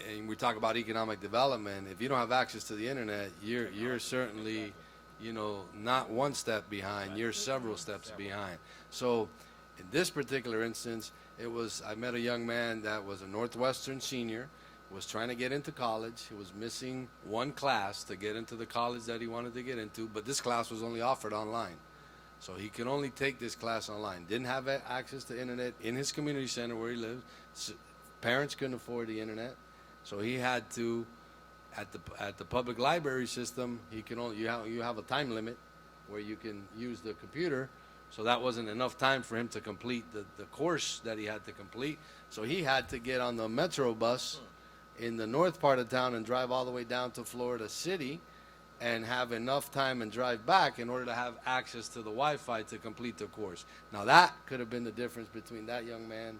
and we talk about economic development, if you don't have access to the internet, you're certainly, not one step behind, you're several steps behind. So in this particular instance, I met a young man that was a Northwestern senior, was trying to get into college. He was missing one class to get into the college that he wanted to get into, but this class was only offered online. So he could only take this class online. Didn't have access to internet in his community center where he lived. Parents couldn't afford the internet. So he had to, at the public library system, you have a time limit where you can use the computer. So that wasn't enough time for him to complete the course that he had to complete. So he had to get on the Metro bus in the north part of town and drive all the way down to Florida City and have enough time and drive back in order to have access to the Wi-Fi to complete the course. Now that could have been the difference between that young man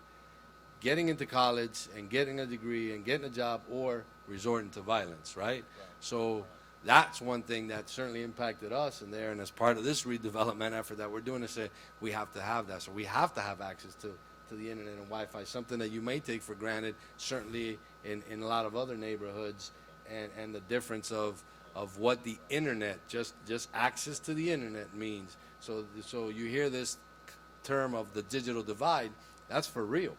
getting into college and getting a degree and getting a job or resorting to violence, right? So that's one thing that certainly impacted us in there, and as part of this redevelopment effort that we're doing to say we have to have that. So we have to have access to the internet and Wi-Fi, something that you may take for granted, certainly in a lot of other neighborhoods and the difference of what the internet, just access to the internet means. So you hear this term of the digital divide, that's for real.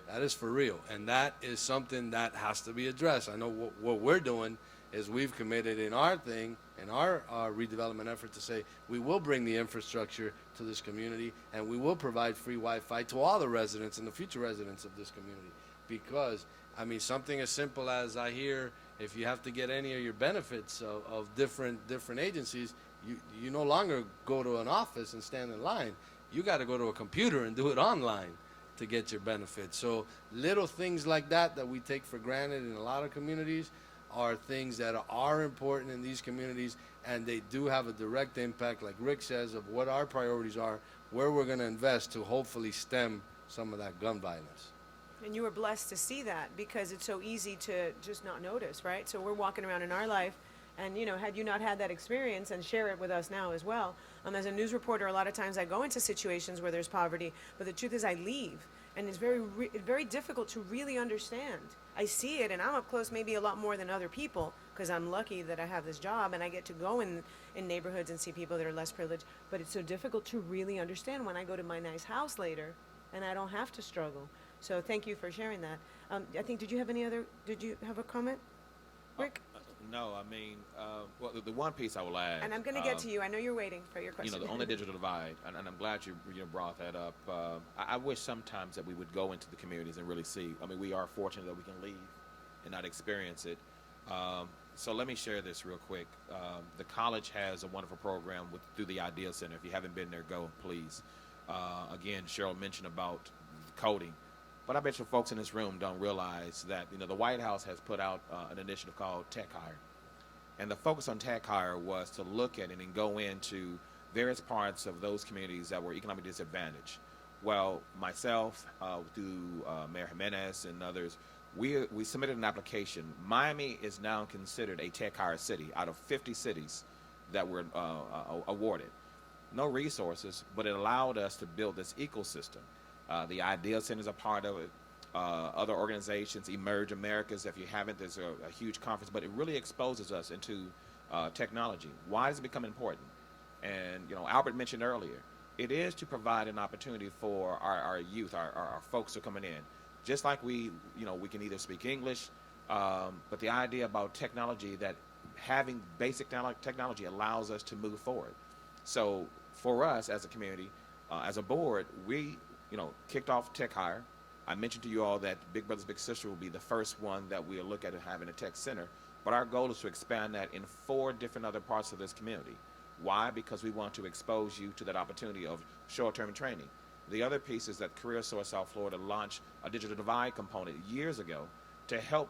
That is for real, and that is something that has to be addressed. I know what we're doing is we've committed in our thing, in our redevelopment effort, to say we will bring the infrastructure to this community and we will provide free Wi-Fi to all the residents and the future residents of this community. Because, I mean, something as simple as I hear if you have to get any of your benefits of different agencies, you no longer go to an office and stand in line. You got to go to a computer and do it online to get your benefits. So little things like that we take for granted in a lot of communities are things that are important in these communities, and they do have a direct impact, like Rick says, of what our priorities are, where we're going to invest to hopefully stem some of that gun violence. And you were blessed to see that because it's so easy to just not notice, right? So we're walking around in our life, and had you not had that experience, and share it with us now as well. As a news reporter, a lot of times I go into situations where there's poverty, but the truth is I leave, and it's very difficult to really understand. I see it, and I'm up close maybe a lot more than other people because I'm lucky that I have this job and I get to go in neighborhoods and see people that are less privileged. But it's so difficult to really understand when I go to my nice house later and I don't have to struggle. So thank you for sharing that. I think, did you have a comment, Rick? No, I mean, well, the one piece I will add. And I'm going to get to you. I know you're waiting for your question. The only digital divide, and I'm glad you brought that up. I wish sometimes that we would go into the communities and really see. I mean, we are fortunate that we can leave and not experience it. So let me share this real quick. The college has a wonderful program through the Idea Center. If you haven't been there, go, please. Again, Cheryl mentioned about coding. But I bet you folks in this room don't realize that, the White House has put out an initiative called Tech Hire. And the focus on Tech Hire was to look at it and go into various parts of those communities that were economically disadvantaged. Well, myself, through Mayor Jimenez and others, we submitted an application. Miami is now considered a Tech Hire city out of 50 cities that were awarded. No resources, but it allowed us to build this ecosystem. The Idea Center is a part of it. Other organizations, Emerge Americas, if you haven't, there's a huge conference, but it really exposes us into technology. Why does it become important? And, Albert mentioned earlier, it is to provide an opportunity for our youth, our folks who are coming in. Just like we can either speak English, but the idea about technology, that having basic technology allows us to move forward. So for us as a community, as a board, we kicked off Tech Hire. I mentioned to you all that Big Brothers Big Sister will be the first one that we'll look at having a tech center, but our goal is to expand that in 4 different other parts of this community. Why? Because we want to expose you to that opportunity of short-term training. The other piece is that Career Source South Florida launched a digital divide component years ago to help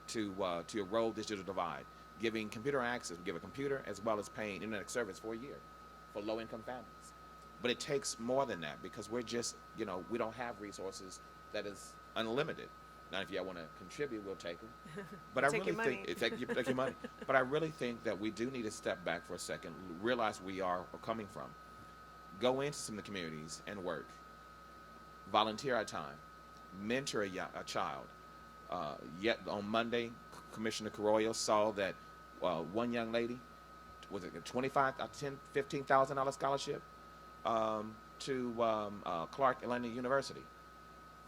to erode this digital divide, giving computer access, give a computer as well as paying internet service for a year for low-income families. But it takes more than that because we're just, we don't have resources that is unlimited. Now, if y'all want to contribute, we'll take them. But I really think take your money. But I really think that we do need to step back for a second, realize we are coming from, go into some of the communities and work, volunteer our time, mentor a child. Yet on Monday, Commissioner Carollo saw that one young lady, was it a $15,000 scholarship to Clark Atlanta University.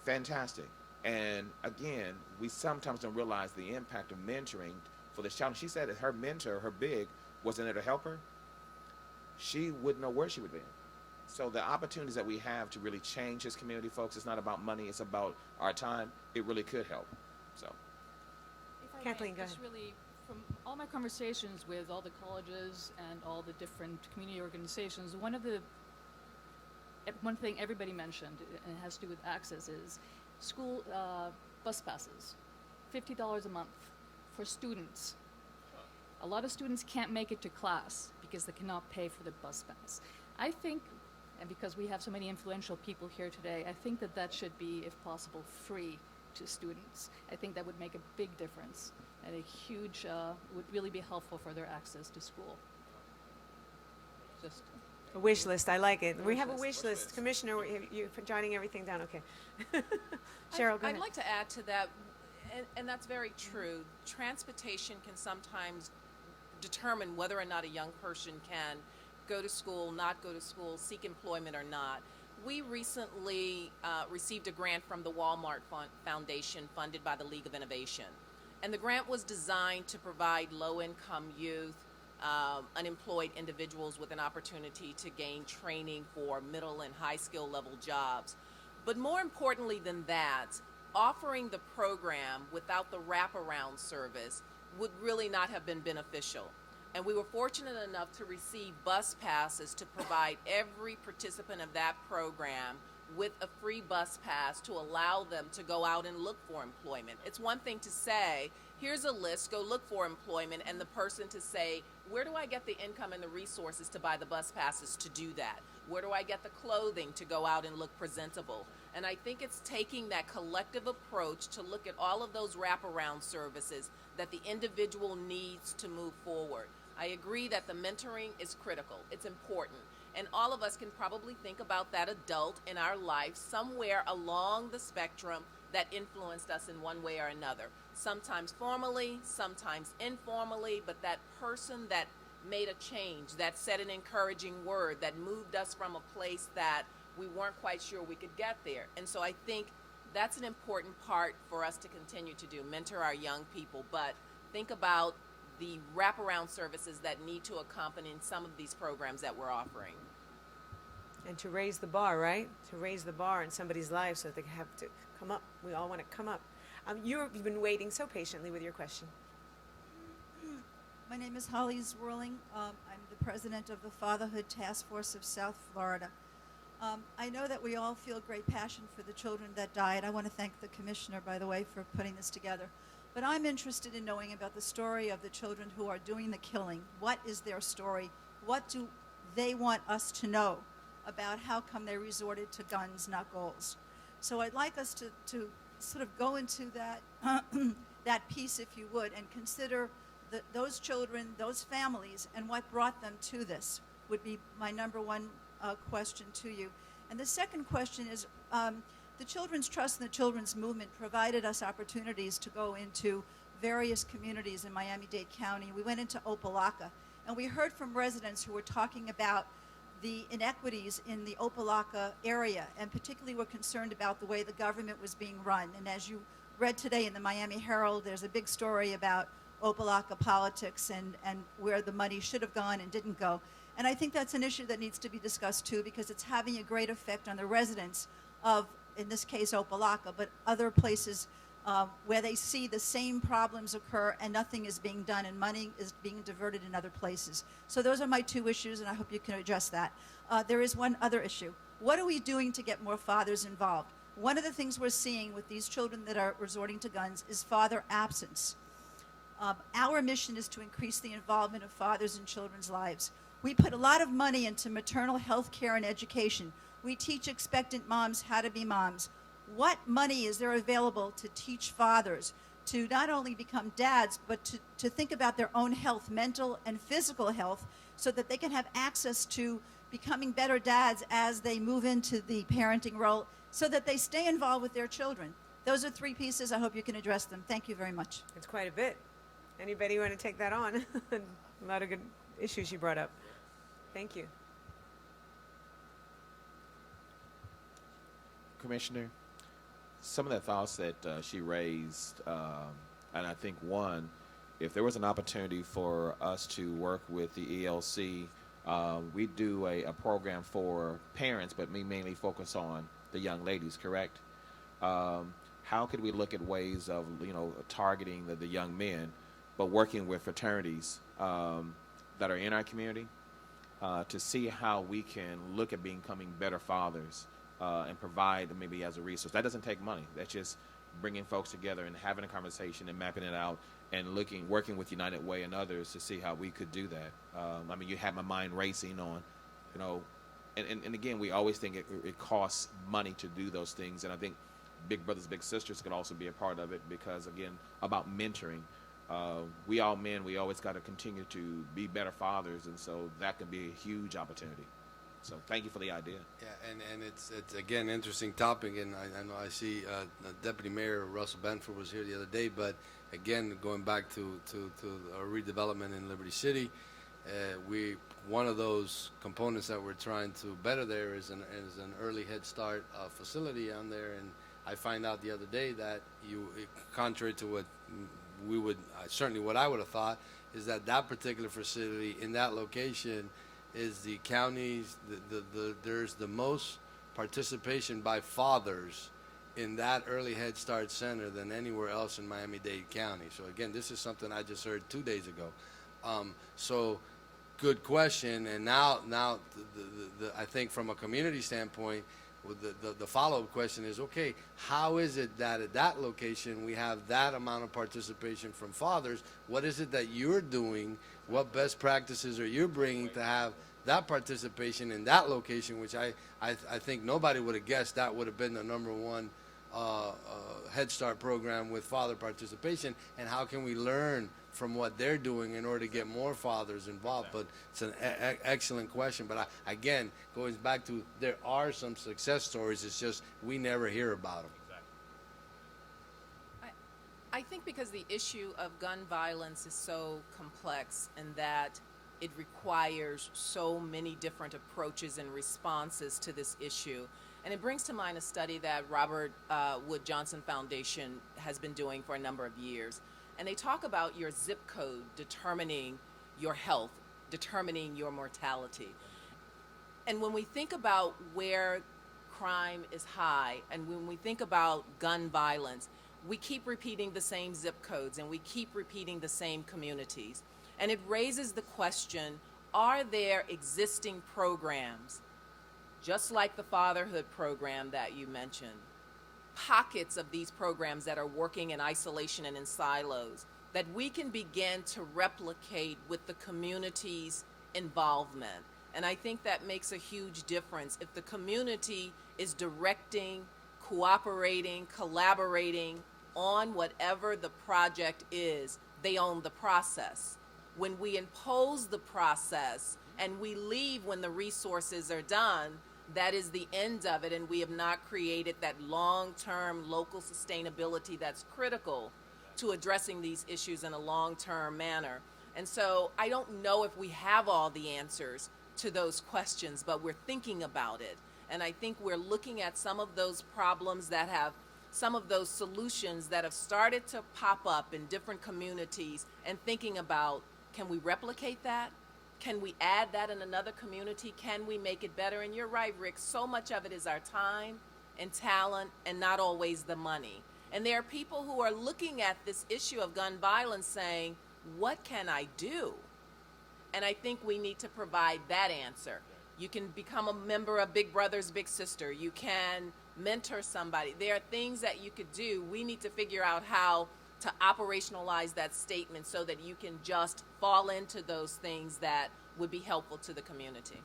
Fantastic. And again, we sometimes don't realize the impact of mentoring for this child. She said that her mentor, her big, wasn't there to help her. She wouldn't know where she would be. So the opportunities that we have to really change this community, folks, it's not about money, it's about our time. It really could help. So, if I Kathleen, may, go just ahead. really, from all my conversations with all the colleges and all the different community organizations, one thing everybody mentioned, and it has to do with access, is school bus passes, $50 a month for students. A lot of students can't make it to class because they cannot pay for the bus pass. I think, and because we have so many influential people here today, I think that should be, if possible, free to students. I think that would make a big difference and would really be helpful for their access to school. Just A wish list, I like it. We have a wish list. Commissioner, you're jotting everything down, okay. Cheryl, go ahead. I'd like to add to that. And that's very true. Transportation can sometimes determine whether or not a young person can go to school, not go to school, seek employment or not. We recently received a grant from the Walmart Foundation funded by the League of Innovation. And the grant was designed to provide low-income youth, unemployed individuals with an opportunity to gain training for middle and high skill level jobs. But more importantly than that, offering the program without the wraparound service would really not have been beneficial. And we were fortunate enough to receive bus passes to provide every participant of that program with a free bus pass to allow them to go out and look for employment. It's one thing to say, here's a list, go look for employment, and the person to say, where do I get the income and the resources to buy the bus passes to do that? Where do I get the clothing to go out and look presentable? And I think it's taking that collective approach to look at all of those wraparound services that the individual needs to move forward. I agree that the mentoring is critical. It's important. And all of us can probably think about that adult in our life somewhere along the spectrum that influenced us in one way or another. Sometimes formally, sometimes informally, but that person that made a change, that said an encouraging word, that moved us from a place that we weren't quite sure we could get there. And so I think that's an important part for us to continue to do, mentor our young people, but think about the wraparound services that need to accompany some of these programs that we're offering. And to raise the bar, right? To raise the bar in somebody's life so that they have to come up. We all want to come up. You've been waiting so patiently with your question. My name is Holly Zwirling. I'm the president of the Fatherhood Task Force of South Florida. I know that we all feel great passion for the children that died. I want to thank the commissioner, by the way, for putting this together. But I'm interested in knowing about the story of the children who are doing the killing. What is their story? What do they want us to know about how come they resorted to guns, not goals? So I'd like us to sort of go into that, that piece, if you would, and consider those children, those families, and what brought them to this would be my number one question to you. And the second question is, the Children's Trust and the Children's Movement provided us opportunities to go into various communities in Miami-Dade County. We went into Opelika, and we heard from residents who were talking about the inequities in the Opelika area, and particularly were concerned about the way the government was being run. And as you read today in the Miami Herald, there's a big story about Opelika politics and where the money should have gone and didn't go. And I think that's an issue that needs to be discussed too, because it's having a great effect on the residents of, in this case, Opelika, but other places where they see the same problems occur and nothing is being done and money is being diverted in other places. So those are my two issues, and I hope you can address that. There is one other issue. What are we doing to get more fathers involved? One of the things we're seeing with these children that are resorting to guns is father absence. Our mission is to increase the involvement of fathers in children's lives. We put a lot of money into maternal health care and education. We teach expectant moms how to be moms. What money is there available to teach fathers to not only become dads, but to think about their own health, mental and physical health, so that they can have access to becoming better dads as they move into the parenting role, so that they stay involved with their children? Those are three pieces. I hope you can address them. Thank you very much. It's quite a bit. Anybody want to take that on? A lot of good issues you brought up. Thank you. Commissioner, some of the thoughts that she raised, and I think one, if there was an opportunity for us to work with the ELC, we do a program for parents, but we mainly focus on the young ladies, correct? How could we look at ways of, targeting the young men, but working with fraternities that are in our community to see how we can look at becoming better fathers and provide maybe as a resource. That doesn't take money. That's just bringing folks together and having a conversation and mapping it out and working with United Way and others to see how we could do that. You have my mind racing on, and again, we always think it costs money to do those things, and I think Big Brothers Big Sisters could also be a part of it, because again, about mentoring. We all men, we always got to continue to be better fathers, and so that can be a huge opportunity. So thank you for the idea. Yeah, and it's again interesting topic, and I know I see Deputy Mayor Russell Benford was here the other day, but again going back to our redevelopment in Liberty City, one of those components that we're trying to better there is an early Head Start facility on there, and I find out the other day that contrary to what we would certainly what I would have thought is that particular facility in that location is the county's there's the most participation by fathers in that early Head Start center than anywhere else in Miami-Dade County. So again, this is something I just heard 2 days ago. So good question. And now I think from a community standpoint, the follow-up question is, okay, how is it that at that location we have that amount of participation from fathers? What is it that you're doing? What best practices are you bringing to have that participation in that location, which I think nobody would have guessed that would have been the #1 Head Start program with father participation, and how can we learn from what they're doing in order to get more fathers involved? But it's an excellent question. But again, going back to there are some success stories, it's just we never hear about them. I think because the issue of gun violence is so complex and that it requires so many different approaches and responses to this issue. And it brings to mind a study that Robert Wood Johnson Foundation has been doing for a number of years. And they talk about your zip code determining your health, determining your mortality. And when we think about where crime is high, and when we think about gun violence, we keep repeating the same zip codes and we keep repeating the same communities. And it raises the question, are there existing programs, just like the fatherhood program that you mentioned, pockets of these programs that are working in isolation and in silos that we can begin to replicate with the community's involvement? And I think that makes a huge difference. If the community is directing, cooperating, collaborating on whatever the project is, they own the process. When we impose the process and we leave when the resources are done, that is the end of it, and we have not created that long-term local sustainability that's critical to addressing these issues in a long-term manner. And so I don't know if we have all the answers to those questions, but we're thinking about it. And I think we're looking at some of those problems that have, some of those solutions that have started to pop up in different communities, and thinking about, can we replicate that? Can we add that in another community? Can we make it better? And you're right, Rick, so much of it is our time and talent and not always the money. And there are people who are looking at this issue of gun violence saying, what can I do? And I think we need to provide that answer. You can become a member of Big Brothers Big Sister. You can mentor somebody. There are things that you could do. We need to figure out how to operationalize that statement so that you can just fall into those things that would be helpful to the community.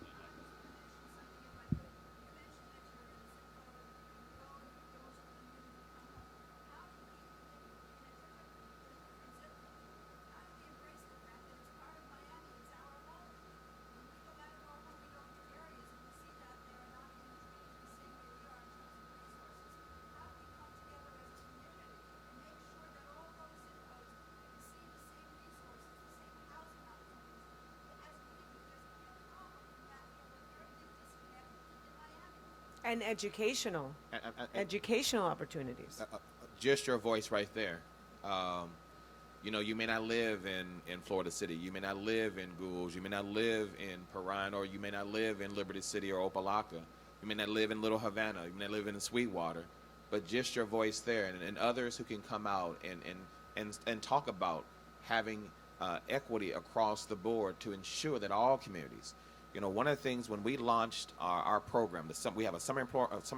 And educational opportunities. Just your voice right there. You may not live in Florida City. You may not live in Goulds. You may not live in Perrine, or you may not live in Liberty City or Opelika. You may not live in Little Havana. You may not live in Sweetwater. But just your voice there, and others who can come out and talk about having equity across the board to ensure that all communities. One of the things when we launched our program, we have a summer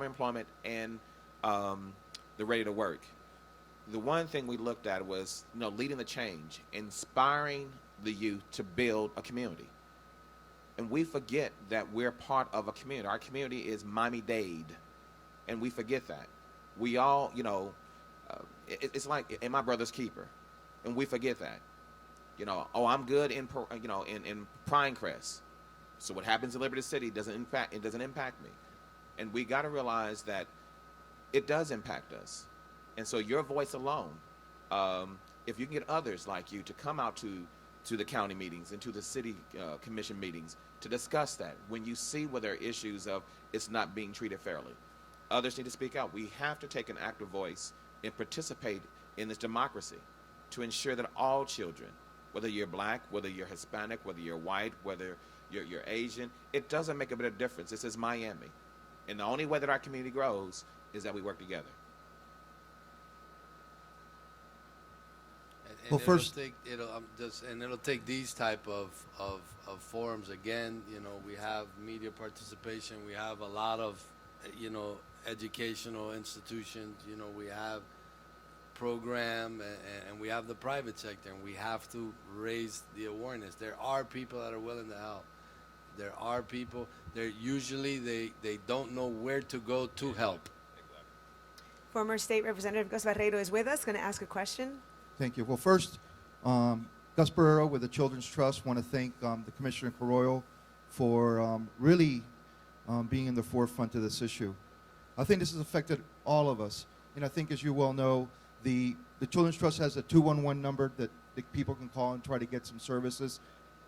employment and the Ready to Work. The one thing we looked at was, leading the change, inspiring the youth to build a community. And we forget that we're part of a community. Our community is Miami-Dade, and we forget that. We all, it's like in my brother's keeper, and we forget that. I'm good in Pinecrest. So what happens in Liberty City doesn't impact me. And we got to realize that it does impact us. And so your voice alone, if you can get others like you to come out to the county meetings and to the city commission meetings to discuss that, when you see where there are issues of it's not being treated fairly, others need to speak out. We have to take an active voice and participate in this democracy to ensure that all children, whether you're black, whether you're Hispanic, whether you're white, whether you're Asian, it doesn't make a bit of difference. This is Miami. And the only way that our community grows is that we work together. And Well, first- it'll take these type of forums again. You know, we have media participation. We have a lot of, educational institutions. You know, we have program and we have the private sector, and we have to raise the awareness. There are people that are willing to help. There are people. They're usually they don't know where to go to help. Former State Representative Gus Barreiro is with us, going to ask a question. Thank you. Well, first, Gus Barrero with the Children's Trust want to thank the Commissioner Carroyo for really being in the forefront of this issue. I think this has affected all of us. And I think, as you well know, the Children's Trust has a 211 number that people can call and try to get some services.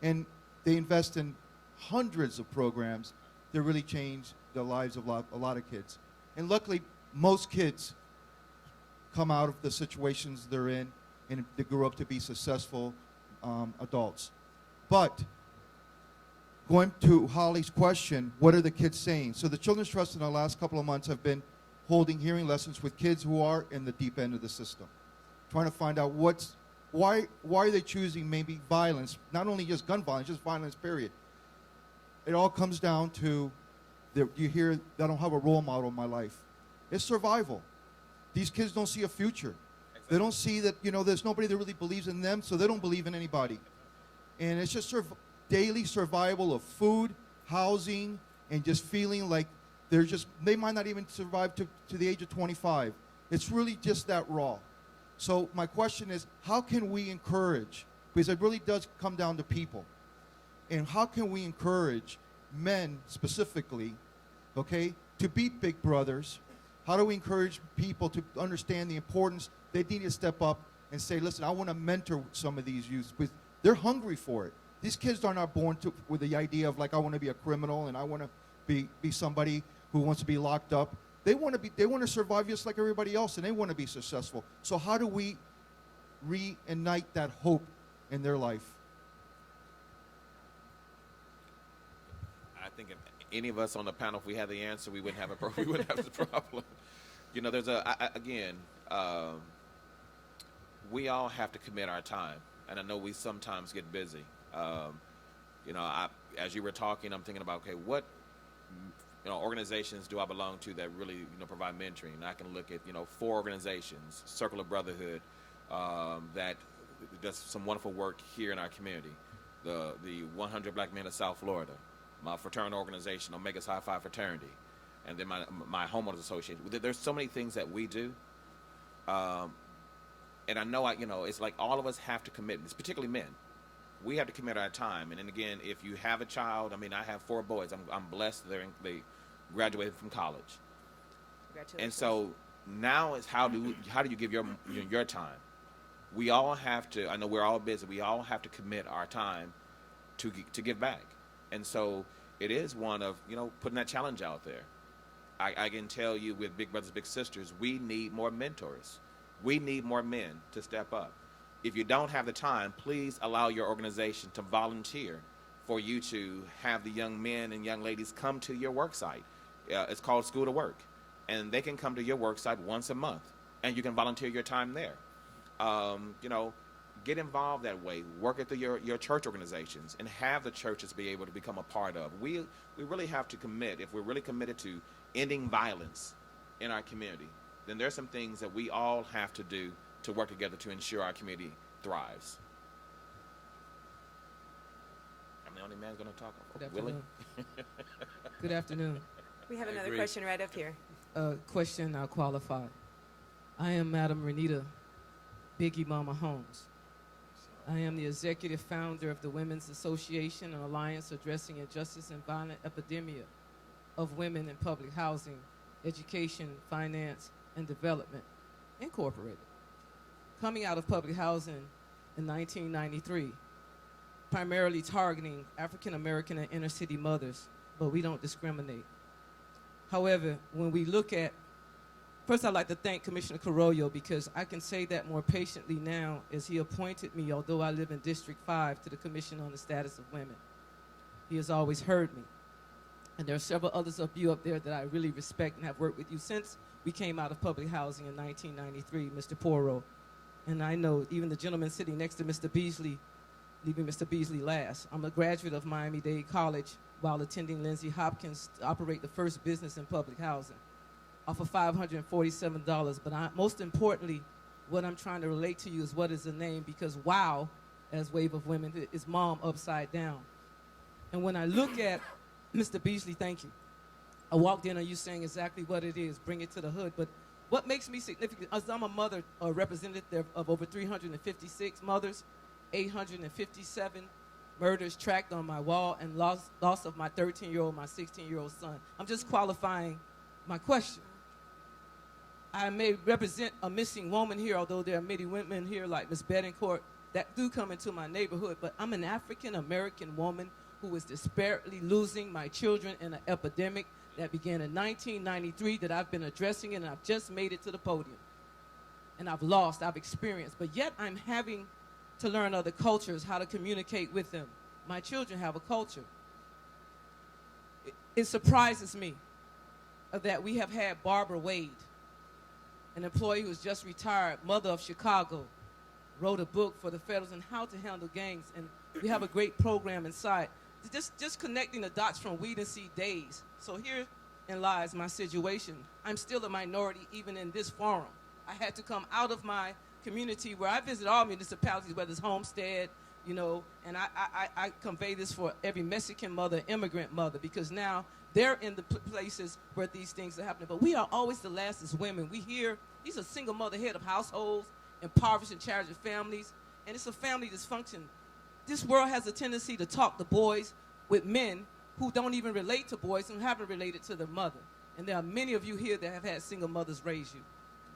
And they invest in hundreds of programs that really change the lives of a lot of kids. And luckily, most kids come out of the situations they're in and they grow up to be successful adults. But going to Holly's question, what are the kids saying? So the Children's Trust in the last couple of months have been holding hearing lessons with kids who are in the deep end of the system, trying to find out why are they choosing maybe violence, not only just gun violence, just violence, period. It all comes down to, you hear, I don't have a role model in my life. It's survival. These kids don't see a future. They don't see that, there's nobody that really believes in them, so they don't believe in anybody. And it's just daily survival of food, housing, and just feeling like they might not even survive to the age of 25. It's really just that raw. So my question is, how can we encourage, because it really does come down to people, and how can we encourage men specifically, okay, to be big brothers? How do we encourage people to understand the importance? They need to step up and say, listen, I want to mentor some of these youths, because they're hungry for it. These kids are not born with the idea of, like, I want to be a criminal and I want to be somebody who wants to be locked up. They want to survive just like everybody else, and they want to be successful. So how do we reignite that hope in their life? I think if any of us on the panel, if we had the answer, we wouldn't have we wouldn't have the problem. There's we all have to commit our time, and I know we sometimes get busy. As you were talking, I'm thinking about, okay, what organizations do I belong to that really provide mentoring? And I can look at 4 organizations: Circle of Brotherhood, that does some wonderful work here in our community. The 100 Black Men of South Florida, my fraternal organization, Omega Psi Phi Fraternity, and then my homeowners association. There's so many things that we do, and I know it's like all of us have to commit. It's particularly men. We have to commit our time. And then again, if you have a child, I have 4 boys. I'm blessed. They graduated from college. Congratulations. And so now is how do you give your time? We all have to. I know we're all busy. We all have to commit our time to give back. And so it is one of putting that challenge out there. I can tell you, with Big Brothers Big Sisters, we need more mentors. We need more men to step up. If you don't have the time, please allow your organization to volunteer for you to have the young men and young ladies come to your work site. It's called School to Work. And they can come to your work site once a month, and you can volunteer your time there. Get involved that way. Work at your church organizations and have the churches be able to become a part of. We really have to commit. If we're really committed to ending violence in our community, then there's some things that we all have to do to work together to ensure our community thrives. I'm the only man going to talk. Willie? Good afternoon. We have another question right up here. Question I'll qualify. I am Madam Renita Biggie Mama Holmes. I am the executive founder of the Women's Association, an alliance addressing injustice and violent epidemia of women in public housing, education, finance, and development, Incorporated. Coming out of public housing in 1993, primarily targeting African American and inner city mothers, but we don't discriminate. However, when we look at, first I'd like to thank Commissioner Carollo because I can say that more patiently now as he appointed me, although I live in District 5, to the Commission on the Status of Women. He has always heard me. And there are several others of you up there that I really respect and have worked with you since we came out of public housing in 1993, Mr. Porro. And I know even the gentleman sitting next to Mr. Beasley, leaving Mr. Beasley last. I'm a graduate of Miami-Dade College while attending Lindsay Hopkins to operate the first business in public housing off of $547. But most importantly, what I'm trying to relate to you is what is the name, because WOW, as Wave of Women, is mom upside down. And when I look at Mr. Beasley, thank you. I walked in on you saying exactly what it is, bring it to the hood. But what makes me significant, as I'm a mother, a representative of over 356 mothers, 857 murders tracked on my wall, and loss of my 13-year-old, my 16-year-old son. I'm just qualifying my question. I may represent a missing woman here, although there are many women here like Ms. Betancourt that do come into my neighborhood, but I'm an African-American woman who is desperately losing my children in an epidemic that began in 1993 that I've been addressing, and I've just made it to the podium. And I've lost, I've experienced, but yet I'm having to learn other cultures, how to communicate with them. My children have a culture. It surprises me that we have had Barbara Wade, an employee who was just retired, mother of Chicago, wrote a book for the federals on how to handle gangs, and we have a great program inside. Just connecting the dots from Weed and Seed days. So herein lies my situation. I'm still a minority even in this forum. I had to come out of my community where I visit all municipalities, whether it's Homestead, you know, and I convey this for every Mexican mother, immigrant mother, because now they're in the places where these things are happening. But we are always the last as women. We hear these are single mother head of households, impoverished and challenged families, and it's a family dysfunction. This world has a tendency to talk to boys with men who don't even relate to boys and haven't related to their mother. And there are many of you here that have had single mothers raise you.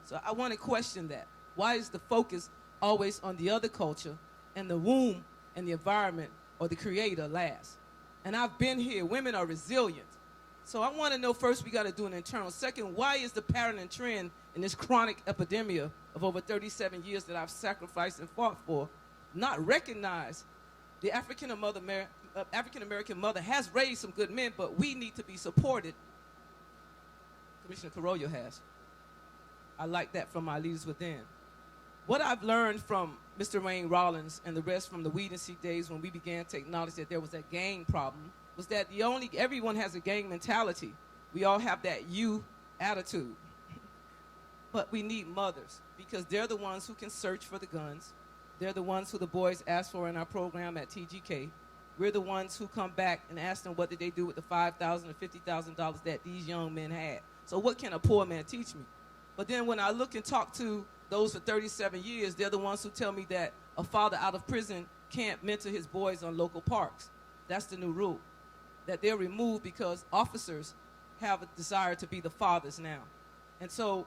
So I want to question that. Why is the focus always on the other culture and the womb and the environment or the creator last? And I've been here. Women are resilient. So I want to know, first, we got to do an internal. Second, why is the pattern and trend in this chronic epidemic of over 37 years that I've sacrificed and fought for not recognized? The African-American mother has raised some good men, but we need to be supported. Commissioner Carollo has. I like that from my leaders within. What I've learned from Mr. Wayne Rollins and the rest from the Weed and Seed days when we began to acknowledge that there was a gang problem was that everyone has a gang mentality. We all have that you attitude. But we need mothers because they're the ones who can search for the guns. They're the ones who the boys ask for in our program at TGK. We're the ones who come back and ask them what did they do with the $5,000 or $50,000 that these young men had. So what can a poor man teach me? But then when I look and talk to those for 37 years, they're the ones who tell me that a father out of prison can't mentor his boys on local parks. That's the new rule, that they're removed because officers have a desire to be the fathers now. And so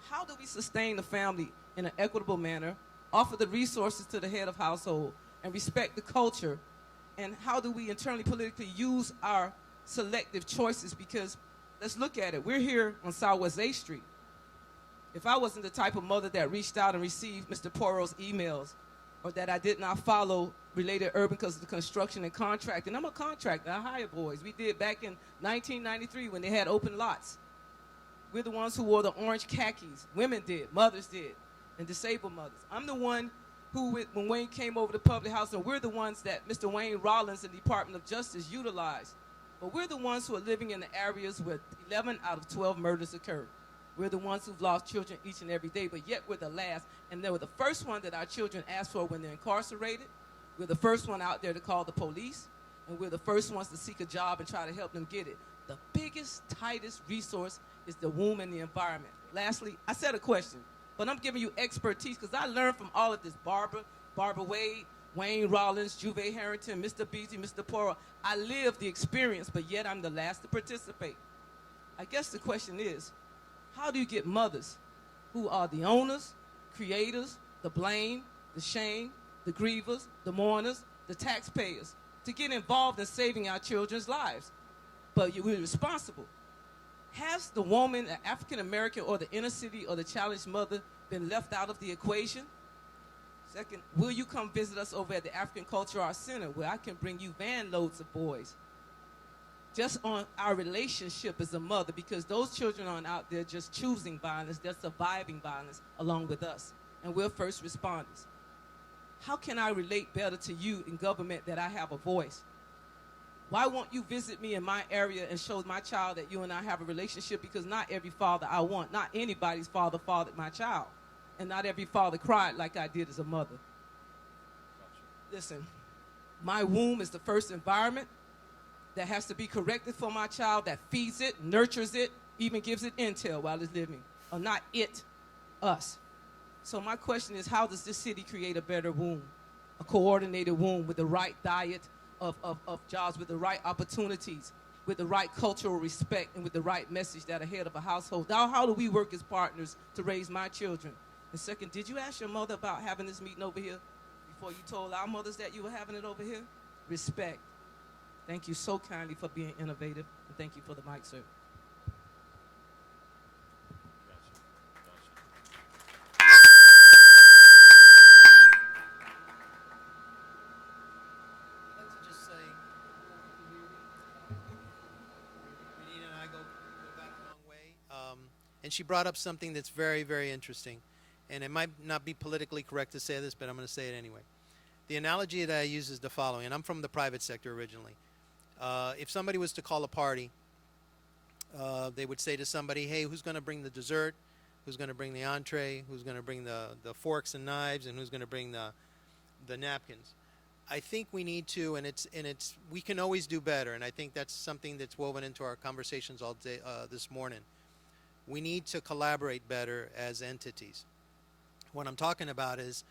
how do we sustain the family in an equitable manner, offer the resources to the head of household, and respect the culture? And how do we internally politically use our selective choices? Because let's look at it. We're here on Southwest 8th Street. If I wasn't the type of mother that reached out and received Mr. Porro's emails, or that I did not follow related urban because of the construction and contracting, I'm a contractor. I hire boys. We did back in 1993 when they had open lots. We're the ones who wore the orange khakis. Women did, mothers did, and disabled mothers. I'm the one who, when Wayne came over to public housing, we're the ones that Mr. Wayne Rollins and the Department of Justice utilized. But we're the ones who are living in the areas where 11 out of 12 murders occur. We're the ones who've lost children each and every day, but yet we're the last. And they were the first one that our children ask for when they're incarcerated. We're the first one out there to call the police. And we're the first ones to seek a job and try to help them get it. The biggest, tightest resource is the womb and the environment. Lastly, I said a question, but I'm giving you expertise because I learned from all of this. Barbara Wade, Wayne Rollins, Juve Harrington, Mr. Beasley, Mr. Porter. I lived the experience, but yet I'm the last to participate. I guess the question is, how do you get mothers who are the owners, creators, the blame, the shame, the grievers, the mourners, the taxpayers, to get involved in saving our children's lives? But we're responsible. Has the woman, the African American or the inner city or the challenged mother been left out of the equation? Second, will you come visit us over at the African Culture Arts Center where I can bring you van loads of boys just on our relationship as a mother, because those children aren't out there just choosing violence, they're surviving violence along with us, and we're first responders. How can I relate better to you in government that I have a voice? Why won't you visit me in my area and show my child that you and I have a relationship? Because not every father I want, not anybody's father fathered my child. And not every father cried like I did as a mother. Listen, my womb is the first environment that has to be corrected for my child, that feeds it, nurtures it, even gives it intel while it's living. Or not it, us. So my question is, how does this city create a better womb? A coordinated womb with the right diet of jobs, with the right opportunities, with the right cultural respect, and with the right message that ahead of a household. How do we work as partners to raise my children? And second, did you ask your mother about having this meeting over here before you told our mothers that you were having it over here? Respect. Thank you so kindly for being innovative, and thank you for the mic, sir. I'd like to just say, Renita and I go back a long way. And she brought up something that's very, very interesting. And it might not be politically correct to say this, but I'm going to say it anyway. The analogy that I use is the following, and I'm from the private sector originally. If somebody was to call a party, they would say to somebody, hey, who's going to bring the dessert? Who's going to bring the entree? Who's going to bring the forks and knives? And who's going to bring the napkins? I think we need to, and we can always do better, and I think that's something that's woven into our conversations all day this morning. We need to collaborate better as entities. What I'm talking about is,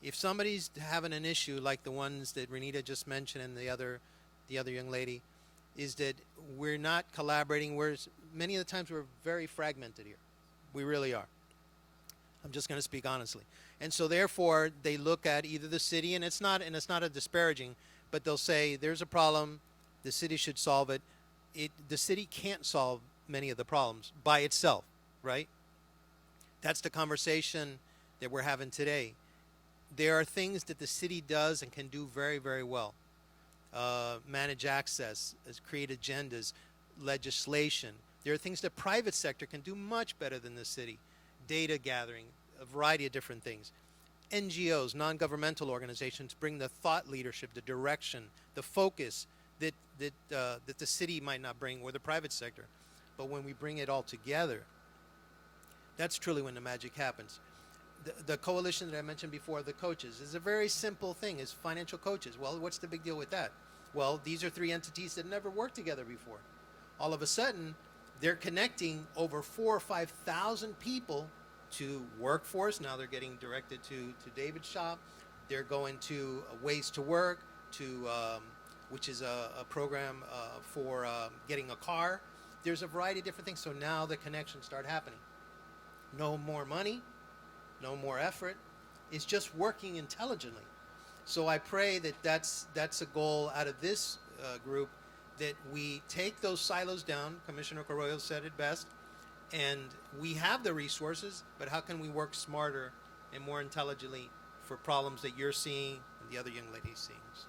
if somebody's having an issue like the ones that Renita just mentioned and the other young lady, is that we're not collaborating. Many of the times we're very fragmented here. We really are. I'm just going to speak honestly. And so therefore they look at either the city, and it's not a disparaging, but they'll say there's a problem, the city should solve it. The city can't solve many of the problems by itself, right? That's the conversation that we're having today. There are things that the city does and can do very, very well. Manage access, create agendas, legislation. There are things that private sector can do much better than the city. Data gathering, a variety of different things. NGOs, non-governmental organizations, bring the thought leadership, the direction, the focus that the city might not bring, or the private sector. But when we bring it all together, that's truly when the magic happens. The coalition that I mentioned before, the coaches, is a very simple thing, is financial coaches. Well, what's the big deal with that? Well, these are three entities that never worked together before. All of a sudden, they're connecting over 4,000 or 5,000 people to workforce. Now they're getting directed to David's shop. They're going to Ways to Work, which is a program for getting a car. There's a variety of different things. So now the connections start happening. No more money, no more effort. It's just working intelligently. So I pray that that's a goal out of this group, that we take those silos down. Commissioner Carollo said it best. And we have the resources, but how can we work smarter and more intelligently for problems that you're seeing and the other young lady's seeing? So.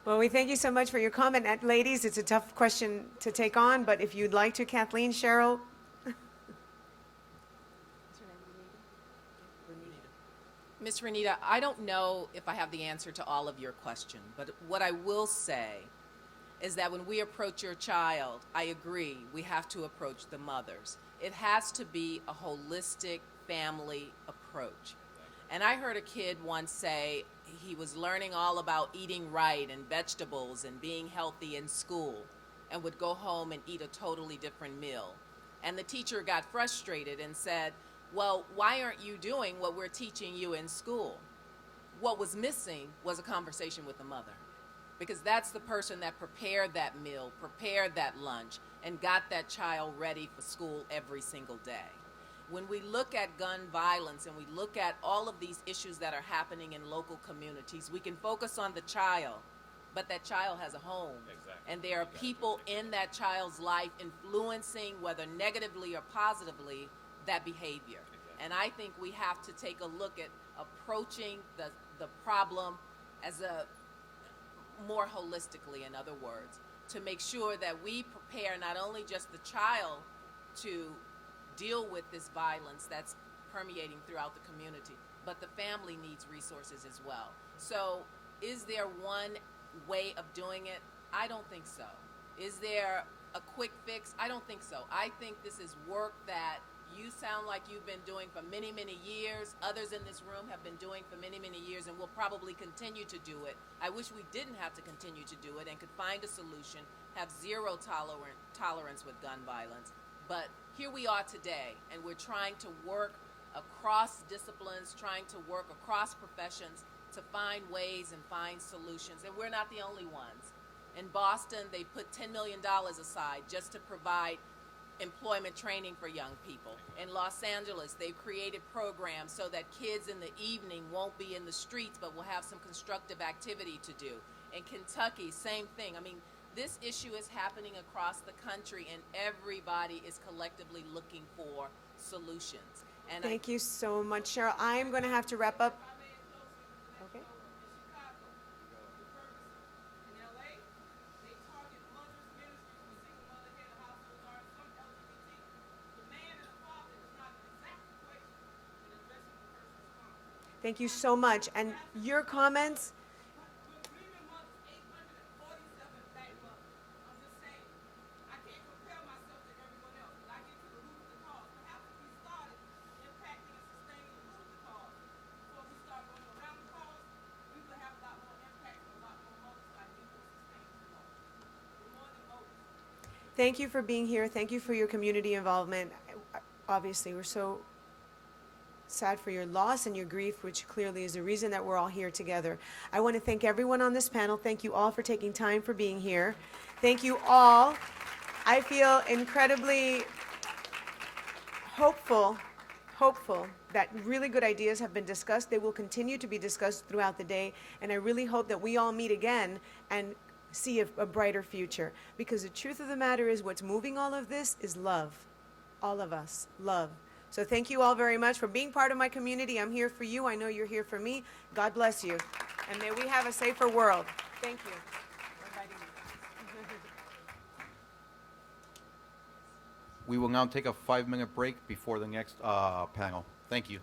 Well, we thank you so much for your comment. Ladies, it's a tough question to take on, but if you'd like to, Kathleen, Cheryl. Ms. Renita, I don't know if I have the answer to all of your question, but what I will say is that when we approach your child, I agree, we have to approach the mothers. It has to be a holistic family approach. And I heard a kid once say he was learning all about eating right and vegetables and being healthy in school and would go home and eat a totally different meal. And the teacher got frustrated and said, well, why aren't you doing what we're teaching you in school? What was missing was a conversation with the mother, because that's the person that prepared that meal, prepared that lunch, and got that child ready for school every single day. When we look at gun violence and we look at all of these issues that are happening in local communities, we can focus on the child, but that child has a home. Exactly. And there are people in that child's life influencing, whether negatively or positively, that behavior. And I think we have to take a look at approaching the problem as a more holistically, in other words, to make sure that we prepare not only just the child to deal with this violence that's permeating throughout the community, but the family needs resources as well. So is there one way of doing it? I don't think so. Is there a quick fix? I don't think so. I think this is work that you sound like you've been doing for many, many years. Others in this room have been doing for many, many years and will probably continue to do it. I wish we didn't have to continue to do it and could find a solution, have zero tolerance with gun violence. But here we are today, and we're trying to work across disciplines, trying to work across professions to find ways and find solutions. And we're not the only ones. In Boston, they put $10 million aside just to provide employment training for young people. In Los Angeles, they've created programs so that kids in the evening won't be in the streets but will have some constructive activity to do. In Kentucky, same thing. I mean, this issue is happening across the country and everybody is collectively looking for solutions. And Thank you so much, Cheryl. I am going to have to wrap up. Okay. Thank you so much. And your comments? Thank you for being here. Thank you for your community involvement. Obviously, we're so sad for your loss and your grief, which clearly is the reason that we're all here together. I want to thank everyone on this panel. Thank you all for taking time for being here. Thank you all. I feel incredibly hopeful that really good ideas have been discussed. They will continue to be discussed throughout the day, and I really hope that we all meet again and see a brighter future. Because the truth of the matter is, what's moving all of this is love. All of us, love. So thank you all very much for being part of my community. I'm here for you. I know you're here for me. God bless you. And may we have a safer world. Thank you. We will now take a 5-minute break before the next panel. Thank you.